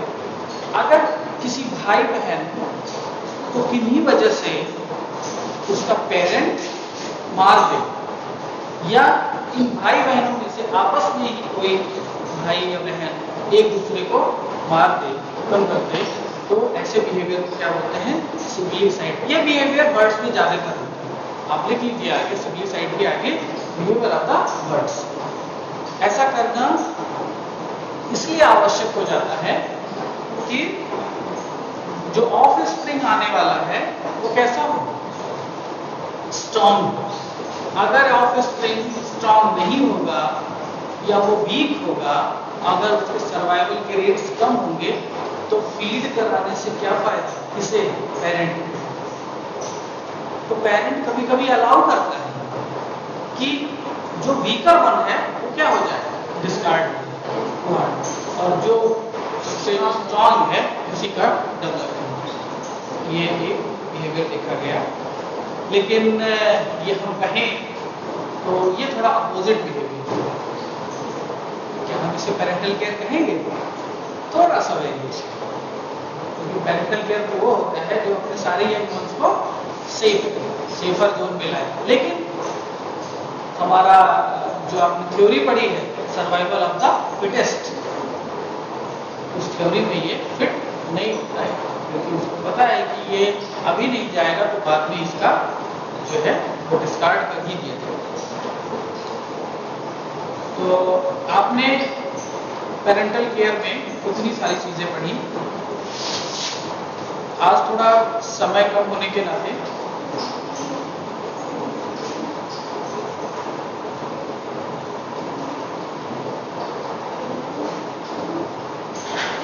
अगर किसी भाई बहन को किन्हीं वजह से उसका पेरेंट मार दे या इन भाई बहनों में से आपस में ही कोई भाई या बहन एक दूसरे को मार दे, कम कर दे, तो ऐसे बिहेवियर को क्या बोलते हैं? सिबलीसाइड। ये बिहेवियर बर्ड्स में ज्यादातर होता है। आप लिख लीजिए आगे, सिबलीसाइड के आगे बिहेवियर आता बर्ड्स। ऐसा करना इसलिए आवश्यक हो जाता है कि जो ऑफ स्प्रिंग आने वाला है वो कैसा हो? स्ट्रॉन्ग। अगर ऑफ स्प्रिंग स्ट्रॉन्ग नहीं होगा या वो वीक होगा, अगर उसके सर्वाइवल के रेट्स कम होंगे, तो फीड कराने से क्या फायदा? किसे? पेरेंट। तो पेरेंट कभी कभी अलाउ करता है कि जो वीकर वन है वो क्या हो जाए? डिस्कार्ड। और जो सबसे स्ट्रॉन्ग है उसी का डेवलपमेंट। ये एक बिहेवियर देखा गया। लेकिन ये हम कहें तो ये थोड़ा अपोजिट बिहेवियर है। क्या हम इसे पेरेंटल केयर कहेंगे? थोड़ा सा वेरिएशन, क्योंकि पेरेंटल केयर तो वो होता है जो अपने सारे यंग वंस को सेफर जोन में लाए। लेकिन हमारा जो आपने थ्योरी पढ़ी है सर्वाइवल ऑफ द फिटेस्ट, उस थ्योरी में ये फिट नहीं होता है, क्योंकि उसको पता है कि ये अभी नहीं जाएगा तो बाद में इसका जो है वो डिस्कार्ड कर ही दिया जाएगा। तो आपने पेरेंटल केयर में उतनी सारी चीजें पढ़ी। आज थोड़ा समय कम होने के नाते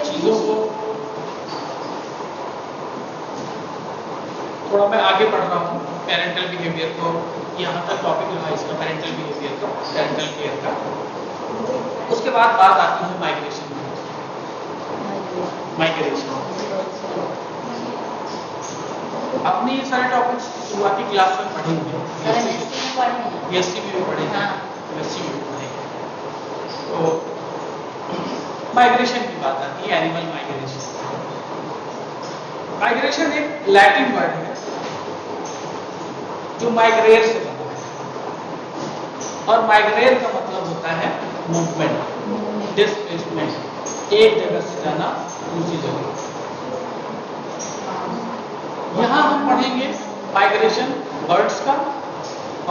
चीजों को थोड़ा मैं आगे पढ़ रहा हूँ। पेरेंटल बिहेवियर को यहाँ तक टॉपिक रहा इसका, पेरेंटल बिहेवियर का, पेरेंटल केयर का। उसके बाद बात आती है माइग्रेशन। अपने ये सारे टॉपिक्स शुरुआती क्लास में पढ़ेंगे, बीएससी में भी पढ़ेंगे, बीएससी में भी पढ़ेंगे। तो माइग्रेशन की बात आती है, एनिमल माइग्रेशन। माइग्रेशन एक लैटिन वर्ड है जो माइग्रेट से बना है, और माइग्रेट का मतलब होता है मूवमेंट, डिस्प्लेसमेंट, एक जगह से जाना दूसरी जगह। यहाँ हम पढ़ेंगे माइग्रेशन बर्ड्स का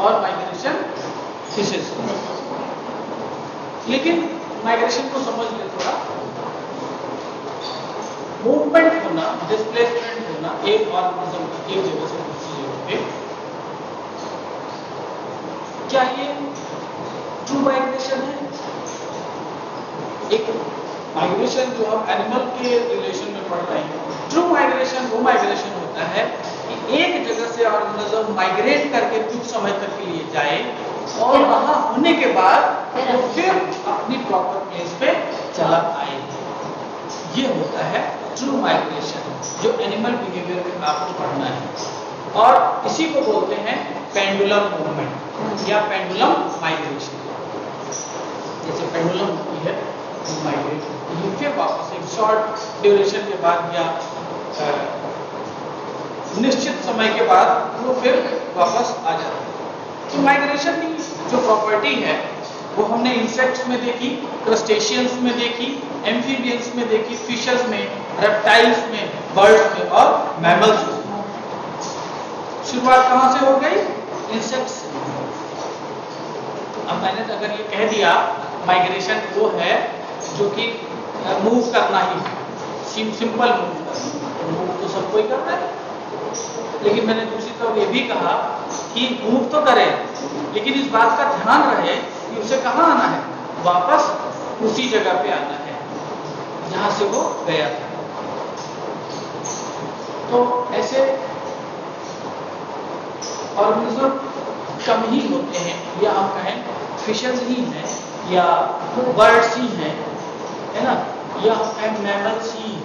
और माइग्रेशन फिशेस का। लेकिन माइग्रेशन को समझ ले थोड़ा। मूवमेंट होना, डिस्प्लेसमेंट होना एक ऑर्गेनिज्म का एक जगह से दूसरी जगह पे, क्या ये ट्रू माइग्रेशन है? एक माइग्रेशन जो हम एनिमल के रिलेशन में पढ़ रहे हैं, ट्रू माइग्रेशन वो माइग्रेशन होता है कि एक जगह से ऑर्गेनिज्म माइग्रेट करके कुछ समय तक के लिए जाए और वहां होने के बाद वो फिर अपनी प्रॉपर प्लेस पे चला आए। ये होता है ट्रू माइग्रेशन, जो एनिमल बिहेवियर में आपको पढ़ना है। और इसी को बोलते हैं पेंडुलम मूवमेंट या पेंडुलम माइग्रेशन। जैसे पेंडुलम होती है माइग्रेट, ये फिर वापस एक शॉर्ट ड्यूरेशन के बाद या निश्चित समय के बाद वो फिर वापस आ जाता है। तो माइग्रेशन की जो प्रॉपर्टी है वो हमने इंसेक्ट्स में देखी, क्रस्टेशियंस में देखी, एम्फीबियंस में देखी, फिशर्स में, रेप्टाइल्स में, बर्ड्स में और मैमल्स में। शुरुआत कहाँ से हो गई? इंसेक्ट्स से। अब मैंने अगर ये कह दिया माइग्रेशन वो है जो कि मूव करना ही, सिंपल मूव करना, मूव तो सबको ही करना है। लेकिन मैंने दूसरी तरफ ये भी कहा कि मूव तो करें, लेकिन इस बात का ध्यान रहे कि उसे कहाँ आना है, वापस उसी जगह पे आना है जहां से वो गया था। तो ऐसे ऑर्गेनिज्म कम ही होते हैं, या हम कहें फिशर्स ही हैं या बर्ड्स ही हैं, है ना, या हम कहें मैमल्स ही।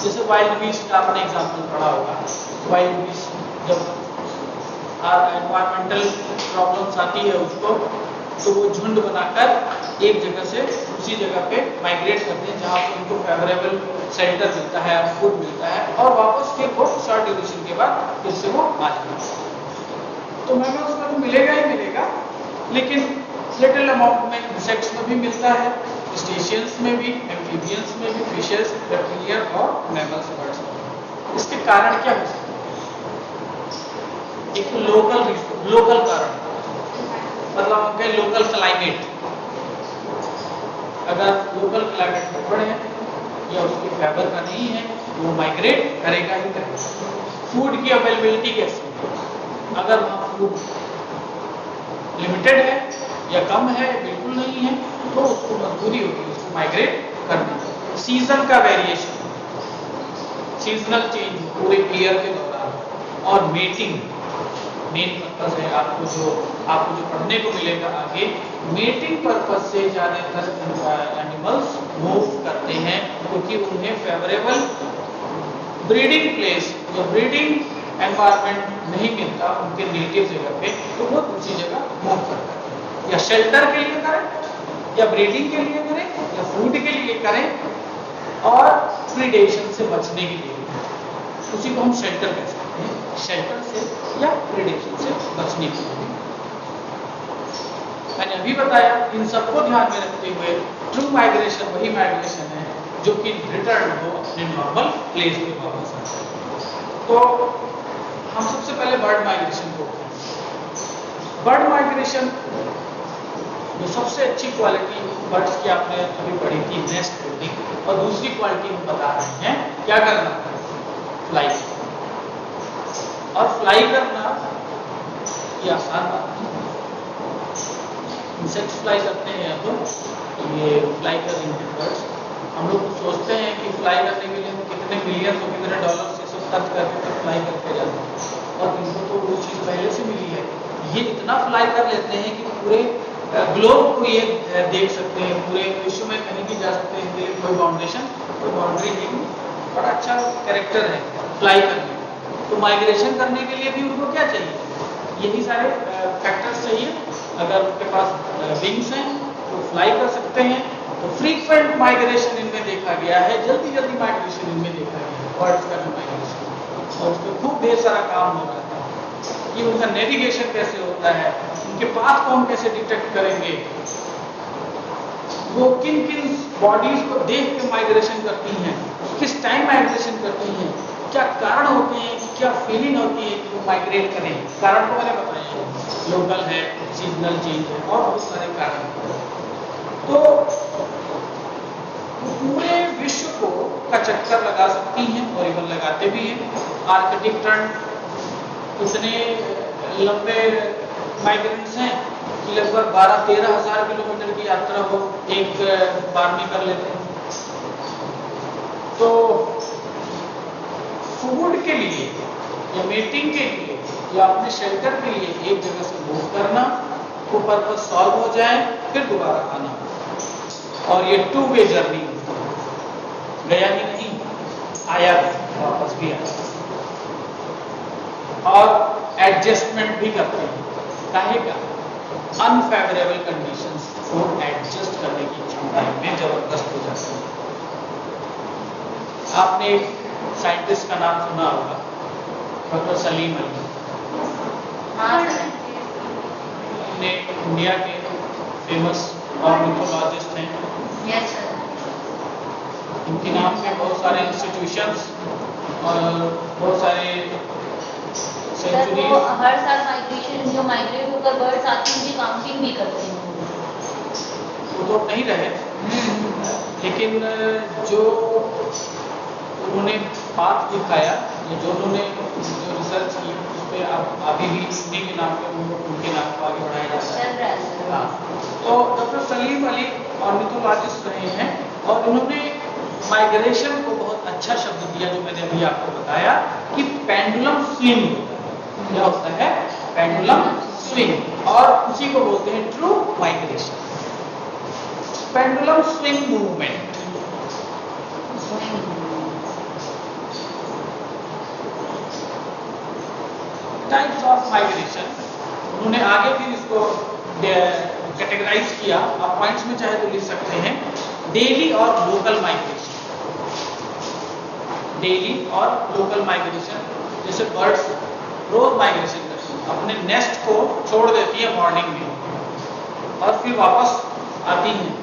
जैसे वाइल्ड बीस्ट का आपने एग्जाम्पल पढ़ा होगा। वाइल्ड बीस्ट जब एनवायरमेंटल प्रॉब्लम्स आती है उसको, तो वो झुंड बनाकर एक जगह से उसी जगह पे माइग्रेट करते हैं जहाँ पे उनको फेवरेबल शेल्टर मिलता है, फूड मिलता है, और वापस फिर वो शॉर्ट ड्यूरेशन के बाद फिर से वो आ जाता है। तो मैमल्स में तो मिलेगा ही मिलेगा, लेकिन लिटिल अमाउंट में इंसेक्ट्स में भी मिलता है, क्रस्टेशियंस में भी, एम्फीबियंस में भी, फिशेस, रेप्टिलियन और मैमल्स, बर्ड्स। इसके कारण क्या हो सकते हैं? एक लोकल कारण, मतलब हम कहें लोकल क्लाइमेट। अगर लोकल क्लाइमेट में पड़े हैं या उसके फेवर का नहीं है तो वो माइग्रेट करेगा ही करेगा। फूड की अवेलेबिलिटी कैसी है? अगर वहाँ फूड लिमिटेड है या कम है, बिल्कुल नहीं है, तो उसको मजबूरी होगी उसको माइग्रेट करने की। सीजन का वेरिएशन, सीजनल चेंज पूरे ईयर के दौरान, और मेटिंग मेन पर्पस है। आपको जो पढ़ने को मिलेगा आगे, मेटिंग पर्पस से ज़्यादातर एनिमल्स मूव करते हैं क्योंकि उन्हें फेवरेबल ब्रीडिंग प्लेस या ब्रीडिंग एनवायरनमेंट नहीं मिलता उनके नेटिव जगह पे, तो वो दूसरी जगह मूव करते हैं। या शेल्टर के लिए करें, या ब्रीडिंग के लिए करें, या फूड के लिए करें, और प्रीडेशन से बचने के लिए, उसी को हम शेल्टर कह सकते हैं। शेल्टर से या प्रीडेशन से बचने के लिए। मैंने अभी बताया, इन सबको ध्यान में रखते हुए ट्रू माइग्रेशन वही माइग्रेशन है जो कि रिटर्न हो अपने नॉर्मल प्लेस पे वापस आ जाए। तो हम सबसे पहले बर्ड माइग्रेशन को, बर्ड माइग्रेशन जो सबसे अच्छी क्वालिटी बर्ड्स की आपने अभी पढ़ी थी, नेस्ट बिल्डिंग, और दूसरी क्वालिटी हम बता रहे हैं क्या करना, फ्लाई। और फ्लाई करना ये आसान बात है। इंसेक्ट्स फ्लाई करते हैं, तो ये फ्लाई कर रहे हैं बर्ड्स। हम लोग सोचते हैं कि फ्लाई करने के लिए कितने मिलियन और कितने डॉलर से सब खर्च करके तब फ्लाई करके जाते हैं, और इनको तो वो चीज़ पहले से मिली है। ये इतना फ्लाई कर लेते हैं कि पूरे ग्लोब को ये देख सकते हैं, पूरे विश्व में कहीं भी जा सकते हैं, इनके लिए कोई बाउंड्री नहीं। बड़ा अच्छा कैरेक्टर है फ्लाई करने का। तो माइग्रेशन करने के लिए भी उनको क्या चाहिए? यही सारे फैक्टर्स चाहिए। अगर उनके पास विंग्स हैं तो फ्लाई कर सकते हैं। तो फ्रीक्वेंट माइग्रेशन इनमें देखा गया है, जल्दी माइग्रेशन इनमें देखा गया है, बर्ड्स का जो और उस पर खूब ढेर सारा काम हो रहा है कि उनका नेविगेशन कैसे होता है, उनके पाथ को हम कैसे डिटेक्ट करेंगे, वो किन किन बॉडीज को देख के माइग्रेशन करती हैं, किस टाइम माइग्रेशन करती हैं, क्या कारण होते हैं, क्या फीलिंग होती है कि वो माइग्रेट करें। कारण तो मैंने बताया, लोकल है, सीजनल चेंज है और बहुत सारे कारण। तो पूरे विश्व को का चक्कर लगा सकती हैं और इवन लगाते भी हैं। आर्कटिक टर्न इतने लंबे माइग्रेंट्स हैं कि लगभग 12-13 हज़ार किलोमीटर की यात्रा वो एक बार में कर लेते हैं। तो फूड के लिए या मीटिंग के लिए या अपने शेल्टर के लिए एक जगह से मूव करना, वो पर्पज सॉल्व हो जाए, फिर दोबारा आना। और ये 2 वे जर्नी, गया ही नहीं, आया भी, वापस भी आया। और एडजस्टमेंट भी करते हैं, काहे का अनफेवरेबल कंडीशंस को एडजस्ट करने की क्षमता में जबरदस्त हो जाती है। आपने एक साइंटिस्ट का नाम सुना होगा, डॉक्टर सलीम अली, अपने इंडिया के फेमस ऑर्निथोलॉजिस्ट हैं। Yes sir. इनके नाम पे बहुत सारे इंस्टीट्यूशंस और बहुत सारे सर वो सेंचुरी हर साल माइग्रेशन जो माइग्रेट होकर बर्ड्स आती हैं उनकी काउंटिंग भी करते हैं। वो तो नहीं रहे, लेकिन जो उन्होंने बात दिखाया, जो उन्होंने जो रिसर्च की उस पर अभी भी उन्हीं के नाम पे उनके नाम को आगे बढ़ाया जाता है। चल रहा है सर। हाँ, तो डॉक्टर सलीम अली ऑर्निथोलॉजिस्ट रहे हैं और उन्होंने माइग्रेशन को बहुत अच्छा शब्द दिया, जो मैंने अभी आपको बताया कि पेंडुलम स्विंग होता है। क्या होता है? पेंडुलम स्विंग, और उसी को बोलते हैं true migration, pendulum swing movement. Types of migration उन्होंने आगे भी इसको कैटेगराइज किया, आप पॉइंट्स में चाहे तो लिख सकते हैं। डेली और लोकल माइग्रेशन, डेली और लोकल माइग्रेशन, जैसे बर्ड्स रोज माइग्रेशन करती हैं, अपने नेस्ट को छोड़ देती है मॉर्निंग में और फिर वापस आती हैं,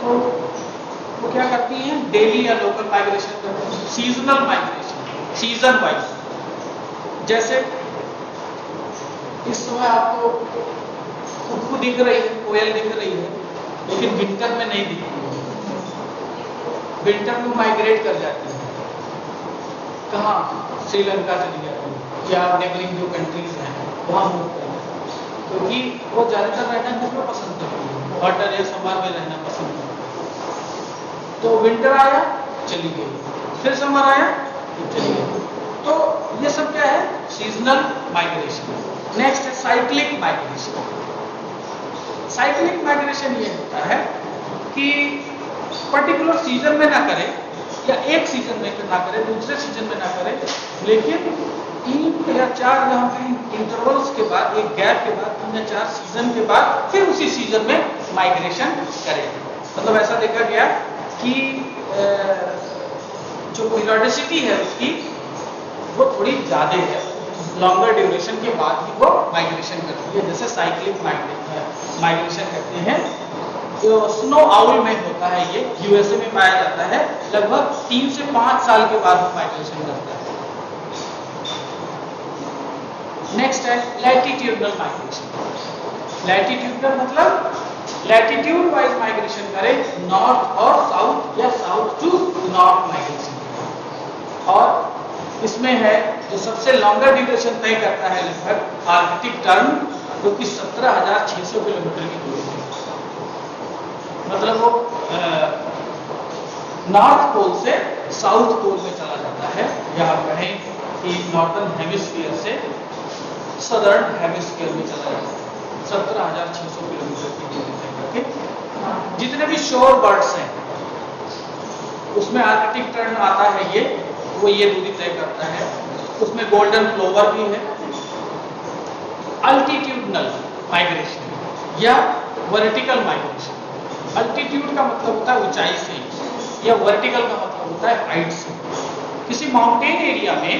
तो वो क्या करती हैं? डेली या लोकल माइग्रेशन करती हैं। सीजनल माइग्रेशन, सीजन वाइज, जैसे इस समय आपको कुक्कू दिख रही है, कोयल दिख रही है, लेकिन विंटर में नहीं दिखती है। विंटर में माइग्रेट कर जाती है, कहाँ? श्रीलंका चली जाती है या नेबरिंग जो कंट्रीज हैं वहाँ मूव करती है, क्योंकि वो ज़्यादातर रहना किसमें पसंद करती है? वाटर या समर में रहना पसंद करती है। तो विंटर आया चली गई, फिर समर आया फिर चली गई। तो ये सब क्या है? Seasonal migration. नेक्स्ट है साइक्लिक माइग्रेशन। साइक्लिक माइग्रेशन ये होता है कि पर्टिकुलर सीजन में ना करे या एक सीजन में ना करे, दूसरे सीजन में ना करे, लेकिन 3 या 4 यहाँ पे इंटरवल्स के बाद, एक गैप के बाद 3 या 4 सीजन के बाद फिर उसी सीजन में माइग्रेशन करे। मतलब ऐसा देखा गया कि जो पीरियोडिसिटी है उसकी वो थोड़ी ज़्यादा है, लॉन्गर ड्यूरेशन के बाद ही वो माइग्रेशन करती है, जैसे साइक्लिक माइग्रेशन कहते हैं। जो स्नो आउल में होता है, ये यूएसए में पाया जाता है, लगभग 3 से 5 साल के बाद वो माइग्रेशन करता है। नेक्स्ट है लैटिट्यूडनल माइग्रेशन। लैटिट्यूडनल मतलब लैटिट्यूड वाइज माइग्रेशन करे, नॉर्थ और साउथ या साउथ टू नॉर्थ माइग्रेशन। और इसमें है जो सबसे लॉन्गर ड्यूरेशन तय करता है लगभग आर्कटिक टर्न, जो कि 17,600 किलोमीटर की दूरी है। मतलब वो नॉर्थ पोल से साउथ पोल में चला जाता है, या आप कहें कि नॉर्थर्न हेमिस्फीयर से सदर्न हेमिस्फीयर में चला जाता है। 17,600 किलोमीटर की दूरी तय करके जितने भी शोर बर्ड्स हैं उसमें आर्कटिक टर्न आता है, वो ये दूरी तय करता है। उसमें गोल्डन प्लोवर भी है। अल्टीट्यूडनल माइग्रेशन या वर्टिकल माइग्रेशन। अल्टीट्यूड का मतलब होता है ऊंचाई से, या वर्टिकल का मतलब होता है हाइट से। किसी माउंटेन एरिया में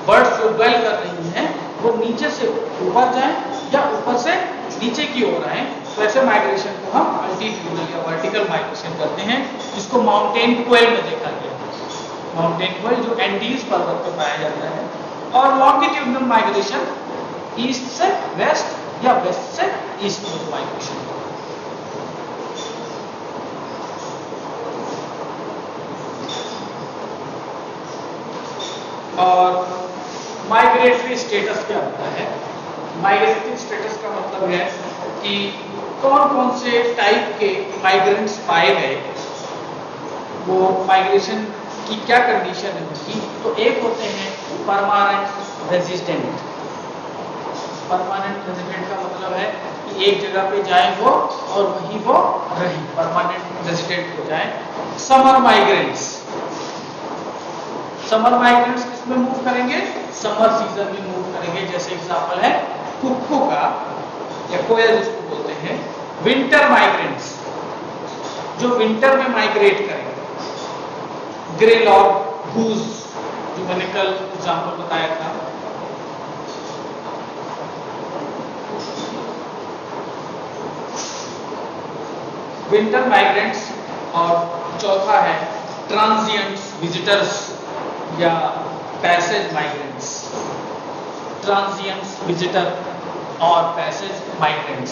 बर्ड्स जो ड्वेल कर रही हैं वो नीचे से ऊपर जाएं या ऊपर से नीचे की ओर आए, तो ऐसे माइग्रेशन को हम अल्टीट्यूडनल या वर्टिकल माइग्रेशन करते हैं, जिसको माउंटेन क्वेल में देखा गया है। माउंटेन क्वेल जो एंडीज पर्वत पर पाया जाता है। और लॉन्गिट्यूडनल माइग्रेशन ईस्ट से वेस्ट या वेस्ट से ईस्ट में माइग्रेशन। और माइग्रेटरी स्टेटस क्या होता है? माइग्रेटरी स्टेटस का मतलब है कि कौन कौन से टाइप के माइग्रेंट्स पाए गए, वो माइग्रेशन की क्या कंडीशन है उनकी। तो एक होते हैं परमानेंट रेजिडेंट। परमानेंट रेजिडेंट का मतलब है कि एक जगह पे जाए वो और वहीं वो रहे, परमानेंट रेजिडेंट हो जाए। समर माइग्रेंट्स, समर माइग्रेंट्स किसमें मूव करेंगे? समर सीजन में मूव करेंगे। जैसे एग्जांपल है कुक्कू का या कोयल जिसको बोलते हैं। विंटर माइग्रेंट्स जो विंटर में माइग्रेट करेंगे। ग्रिल और गूज जो मैंने कल एग्जांपल बताया था। Winter migrants. और चौथा है ट्रांजिएंट्स विजिटर्स या पैसेज माइग्रेंट्स। ट्रांजिएंट्स विजिटर और पैसेज माइग्रेंट्स,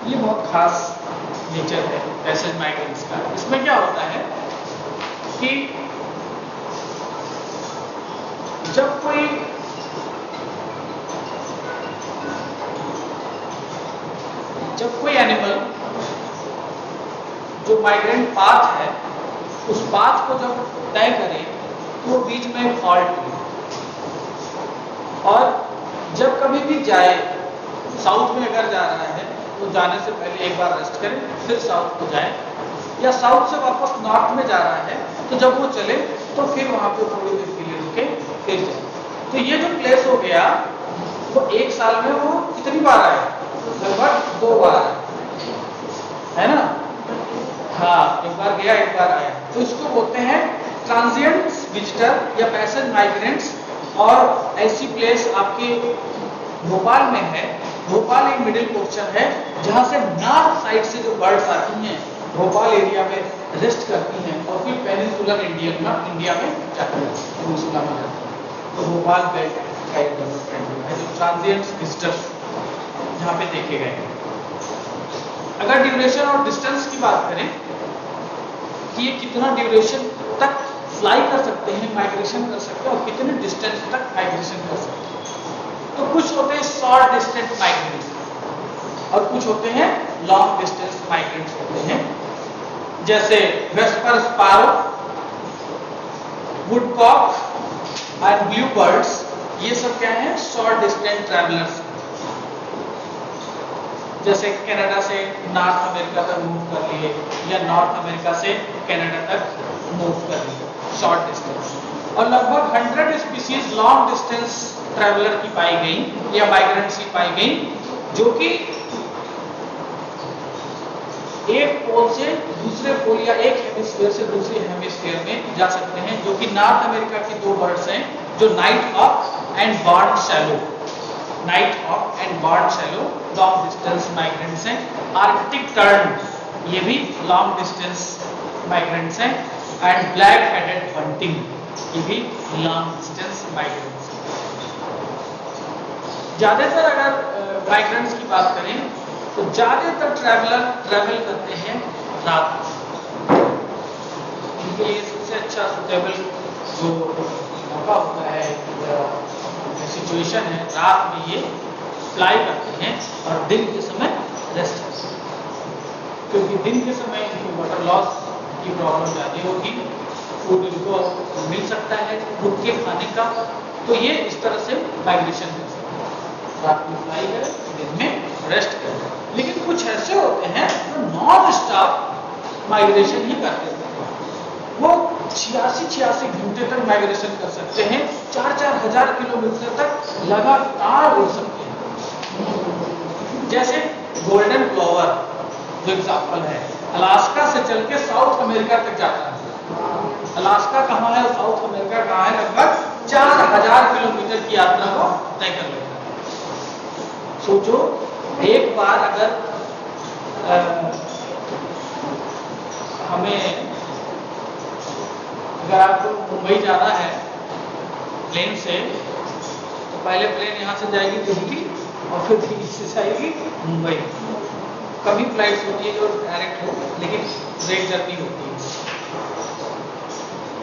ये बहुत खास नेचर है पैसेज माइग्रेंट्स का। इसमें क्या होता है कि जब कोई एनिमल जो माइग्रेंट पाथ है उस पाथ को जब तय करे तो बीच में फॉल्ट हुई, और जब कभी भी जाए साउथ में अगर जा रहा है तो जाने से पहले एक बार रेस्ट करे, फिर साउथ को जाए, या साउथ से वापस नॉर्थ में जा रहा है तो जब वो चले तो फिर वहां पे थोड़ी देर के लिए रुके फिर जाए। तो ये जो प्लेस हो गया वो एक साल में वो कितनी बार आया? लगभग 2 बार, है ना? हाँ, एक बार गया एक बार आया। तो इसको बोलते हैं ट्रांजिएंट विजिटर या पैसेज माइग्रेंट्स। और ऐसी प्लेस आपके भोपाल में है। भोपाल एक मिडिल पोर्शन है जहां से नॉर्थ साइड से जो बर्ड्स आती हैं भोपाल एरिया में रेस्ट करती हैं और फिर पेनिनसुलर इंडिया में जाती हैं, पेनिनसुला में जाती हैं। तो भोपाल बेल्ट का एक डेवलपमेंट है जो ट्रांजिएंट विजिटर्स जहाँ पे देखे गए हैं। अगर ड्यूरेशन और डिस्टेंस की बात करें कि ये कितना ड्यूरेशन तक फ्लाई कर सकते हैं, माइग्रेशन कर सकते हैं और कितने डिस्टेंस तक माइग्रेशन कर सकते हैं, तो कुछ होते हैं शॉर्ट डिस्टेंस माइग्रेंट्स और कुछ होते हैं लॉन्ग डिस्टेंस माइग्रेंट्स होते हैं। जैसे vesper sparrow, woodcock and blue birds, ये सब क्या है? Short distance travellers. जैसे कनाडा से नॉर्थ अमेरिका तक मूव कर लिए या नॉर्थ अमेरिका से कनाडा तक मूव कर लिए, शॉर्ट डिस्टेंस। और लगभग 100 स्पीशीज लॉन्ग डिस्टेंस ट्रैवलर की पाई गई या माइग्रेंट्स की पाई गई, जो कि एक पोल से दूसरे पोल या एक हेमिस्फीयर से दूसरे हेमिस्फीयर में जा सकते हैं, जो कि नॉर्थ अमेरिका की 2 बर्ड्स हैं जो night hawk and barn swallow. Night hawk and barn swallow long distance migrants हैं। आर्कटिक टर्न, ये भी लॉन्ग डिस्टेंस माइग्रेंट्स हैं। एंड ब्लैक हेडेड बंटिंग, ये भी लॉन्ग डिस्टेंस माइग्रेंट्स हैं। ज्यादातर अगर माइग्रेंट्स की बात करें तो ज्यादातर ट्रैवल करते हैं रात में। इनके लिए सबसे अच्छा सुटेबल जो मौका होता है, सिचुएशन है, रात में ये फ्लाई करते हैं और दिन के समय रेस्ट करते हैं, क्योंकि दिन के समय इनको वाटर लॉस की प्रॉब्लम ज़्यादा होगी, फूड इनको मिल सकता है रुक के खाने का, तो ये इस तरह से माइग्रेशन कर सकते हैं। रात में फ्लाई करें, दिन में रेस्ट करें। लेकिन कुछ ऐसे होते हैं जो नॉन स्टॉप माइग्रेशन ही करते हैं, वो 86 घंटे तक माइग्रेशन कर सकते हैं, 4-4 हजार किलोमीटर तक लगातार उड़ सकते हैं। जैसे गोल्डन प्लोवर जो एग्जाम्पल है, अलास्का से चल के साउथ अमेरिका तक जाता है। अलास्का कहाँ है और साउथ अमेरिका कहाँ है, लगभग 4000 किलोमीटर की यात्रा को तय कर लेता है। सोचो एक बार अगर हमें अगर आपको मुंबई जाना है प्लेन से, तो पहले प्लेन यहाँ से जाएगी दिल्ली और फिर दिल्ली से जाएगी मुंबई। कभी फ्लाइट्स होती है जो डायरेक्ट हो, लेकिन रेट जर्नी होती है।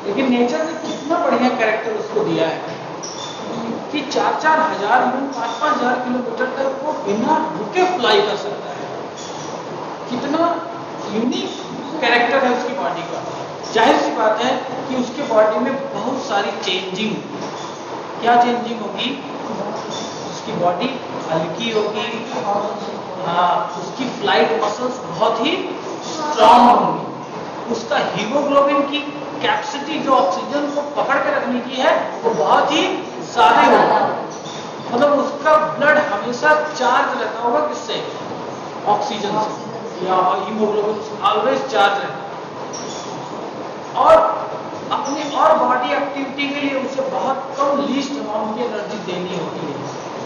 लेकिन नेचर ने कितना बढ़िया कैरेक्टर उसको दिया है कि 4-4 हजार 5-5 हजार किलोमीटर तक वो बिना रुके फ्लाई कर सकता है। कितना यूनिक कैरेक्टर है उसकी बॉडी का। जाहिर सी बात है कि उसके बॉडी में बहुत सारी चेंजिंग, क्या चेंजिंग होगी, उसकी बॉडी हल्की होगी, हाँ, उसकी फ्लाइट मसल्स बहुत ही स्ट्रांग होंगी, उसका हीमोग्लोबिन की कैपेसिटी जो ऑक्सीजन को पकड़ के रखने की है वो बहुत ही ज्यादा होगा। मतलब उसका ब्लड हमेशा चार्ज रहता होगा, किससे, ऑक्सीजन से, या हीमोग्लोबिन ऑलवेज चार्ज रहता है। और अपनी और बॉडी एक्टिविटी के लिए उसे बहुत कम लीस्ट अमाउंट की एनर्जी देनी होती है।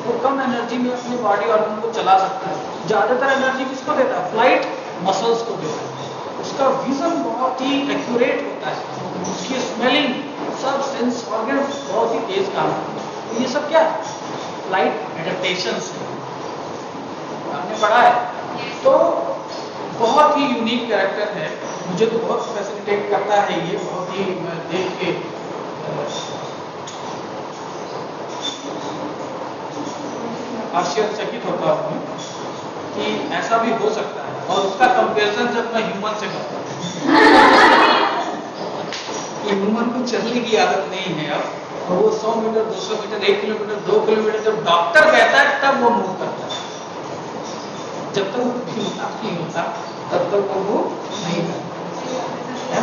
वो कम एनर्जी में अपनी बॉडी ऑर्गन को चला सकता है। ज्यादातर एनर्जी किसको देता है, फ्लाइट मसल्स को देता है। उसका विजन बहुत ही एक्यूरेट होता है, उसकी स्मेलिंग, सब सेंस ऑर्गन्स बहुत ही तेज काम करते हैं। तो ये सब क्या है, फ्लाइट एडेप्टेशंस है, आपने पढ़ा है। तो बहुत ही यूनिक कैरेक्टर है, मुझे तो बहुत फैसिलिटेट करता है ये, बहुत ही मैं देख के आश्चर्यचकित होता हूँ कि ऐसा भी हो सकता है। और उसका कंपैरिजन जब मैं ह्यूमन से करता हूँ कि ह्यूमन को चलने की आदत नहीं है अब, और वो 100 मीटर 200 मीटर 1 किलोमीटर 2 किलोमीटर जब डॉक्टर कहता है तब वो मूव करता है। जब तक वो नहीं होता तब तक वो मूव नहीं करता है।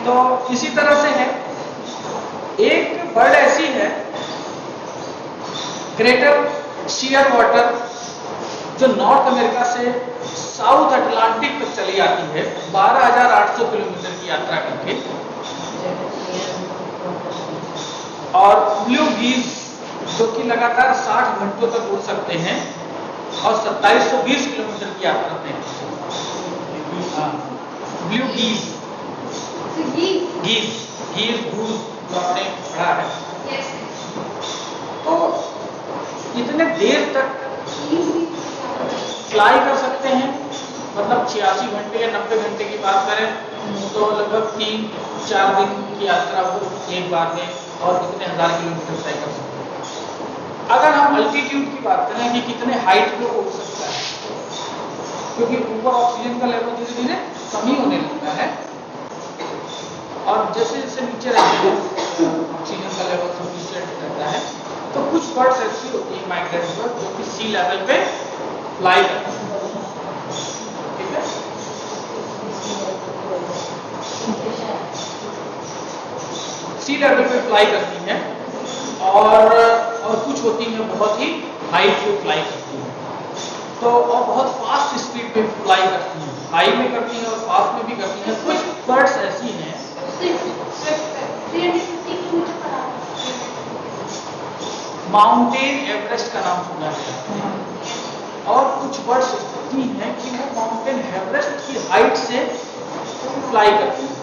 तो इसी तरह से है, एक बर्ड ऐसी है ग्रेटर शियर वाटर, जो नॉर्थ अमेरिका से साउथ अटलांटिक तक चली आती है 12,800 किलोमीटर की यात्रा करके। और ब्लू गीज जो कि लगातार 60 घंटों तक उड़ सकते हैं और 2720 किलोमीटर की यात्रा तय करते हैं। ब्लू गीज, गीज गीज गूज जो आपने पढ़ा है। तो इतने देर तक फ्लाई कर सकते हैं, मतलब 86 घंटे या 90 घंटे की बात करें तो लगभग 3-4 दिन की यात्रा को एक बार में और कितने हजार किलोमीटर तय कर सकते हैं। अगर हम अल्टीट्यूड की बात करें कि कितने हाइट पे उड़ सकता है, क्योंकि ऊपर ऑक्सीजन का लेवल धीरे धीरे कमी होने लगता है और जैसे जैसे नीचे रहते हैं ऑक्सीजन का लेवल सफिशिएंट रहता है। तो कुछ बर्ड्स ऐसी होती है माइग्रेटरी बर्ड जो कि सी लेवल पे फ्लाई करती है, ठीक है। सी लेवल पे फ्लाई करती हैं और कुछ होती हैं बहुत ही हाई पे फ्लाई करती हैं। तो और बहुत फास्ट स्पीड पे फ्लाई करती हैं, हाई में करती हैं और फास्ट में भी करती हैं। कुछ बर्ड्स ऐसी हैं माउंटेन एवरेस्ट का नाम सुना है, और कुछ बर्ड्स ऐसी हैं कि वो माउंटेन एवरेस्ट की हाइट से फ्लाई करती हैं,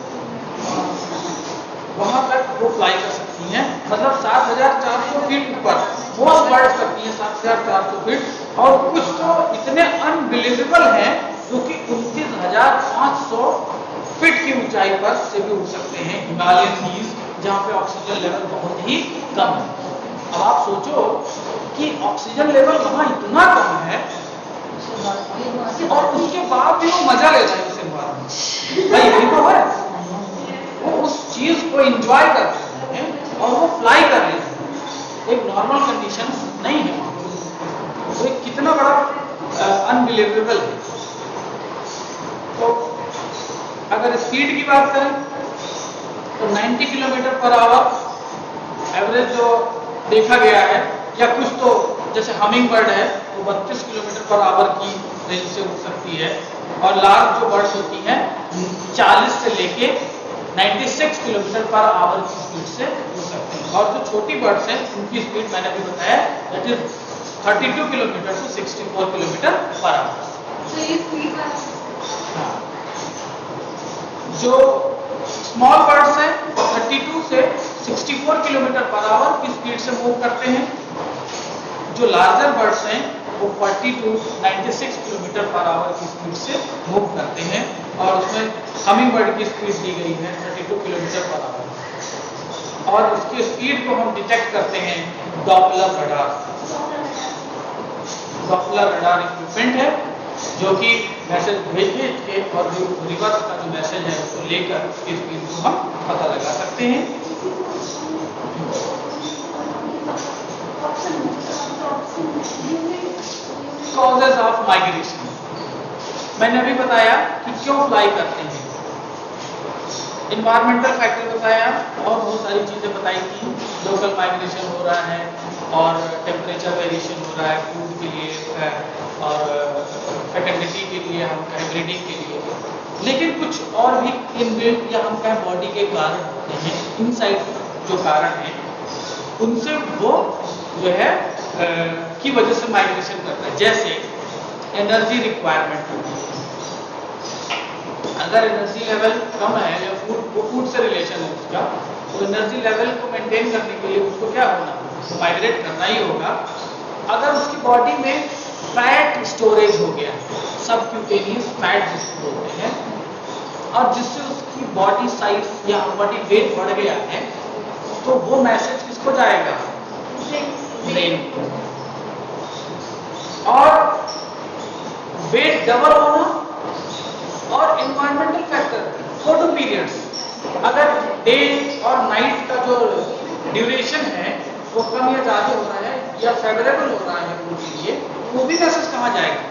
वहां तक वो फ्लाई कर सकती हैं। मतलब 7400 फीट ऊपर मोस्ट बर्ड्स करती हैं 7400 फीट। और कुछ तो इतने अनबिलीवेबल हैं जो कि 29,500 फीट की ऊंचाई पर से भी उड़ सकते हैं, हिमालयन हिल्स, जहाँ पे ऑक्सीजन लेवल बहुत ही कम है। अब आप सोचो कि ऑक्सीजन लेवल वहां इतना कम है और उसके बाद भी वो मजा लेता है उस एनवायरनमेंट भाई, यही तो है। वो उस चीज को एंजॉय करते हैं और वो फ्लाई कर लेते हैं, एक नॉर्मल कंडीशन नहीं है। तो कितना बड़ा अनबिलीवेबल है। तो अगर स्पीड की बात करें तो 90 किलोमीटर पर आवर एवरेज जो देखा गया है, या कुछ तो जैसे हमिंग बर्ड है वो 32 किलोमीटर पर आवर की रेंज से उड़ सकती है। और लार्ज जो बर्ड्स होती हैं 40 से लेके 96 किलोमीटर पर आवर की स्पीड से उड़ सकते हैं। और जो छोटी बर्ड्स हैं उनकी स्पीड मैंने अभी बताया that is 32 kilometre to 64 kilometre per hour. तो ये स्पीड का हाँ। जो स्मॉल बर्ड्स हैं वो 32 से 64 किलोमीटर पर आवर की स्पीड से मूव करते हैं। जो लार्जर बर्ड्स हैं वो 40 टू 96 किलोमीटर पर आवर की स्पीड से मूव करते हैं। और उसमें हमिंग बर्ड की स्पीड दी गई है 32 किलोमीटर पर आवर। और उसकी स्पीड को हम डिटेक्ट करते हैं Doppler radar. Doppler radar equipment है जो कि मैसेज भेज के और रिवर्स का जो मैसेज है उसको लेकर इस स्पीड को हम पता लगा सकते हैं। कॉजेज ऑफ माइग्रेशन मैंने अभी बताया कि क्यों फ्लाई करते हैं। इन्वायरमेंटल फैक्टर बताया और बहुत सारी चीजें बताई थी। लोकल माइग्रेशन हो रहा है और टेम्परेचर वेरिएशन हो रहा है फूड के लिए और फर्टिलिटी के लिए, हम कहें ब्रीडिंग के लिए। लेकिन कुछ और भी इनबिल्ट या हम कहें बॉडी के कारण होते हैं, इनसाइड जो कारण है उनसे वो जो है की वजह से माइग्रेशन करता है। जैसे एनर्जी रिक्वायरमेंट, अगर एनर्जी लेवल कम है या फूड से रिलेशन है उसका, तो एनर्जी लेवल को मेंटेन करने के लिए उसको क्या होना, तो माइग्रेट करना ही होगा। अगर उसकी बॉडी में फैट स्टोरेज हो गया, सबक्यूटेनियस फैट जिसको बोलते हैं, और जिससे उसकी बॉडी साइज या बॉडी वेट बढ़ गया है, तो वो मैसेज किसको जाएगा, ब्रेन को। और वेट डबल होना और एनवायरमेंटल फैक्टर, फोटो पीरियड्स, अगर डे और नाइट का जो ड्यूरेशन है वो कम या ज्यादा हो रहा है या फेवरेबल हो रहा है उनके लिए, वो भी मैसेज कहाँ जाएगा,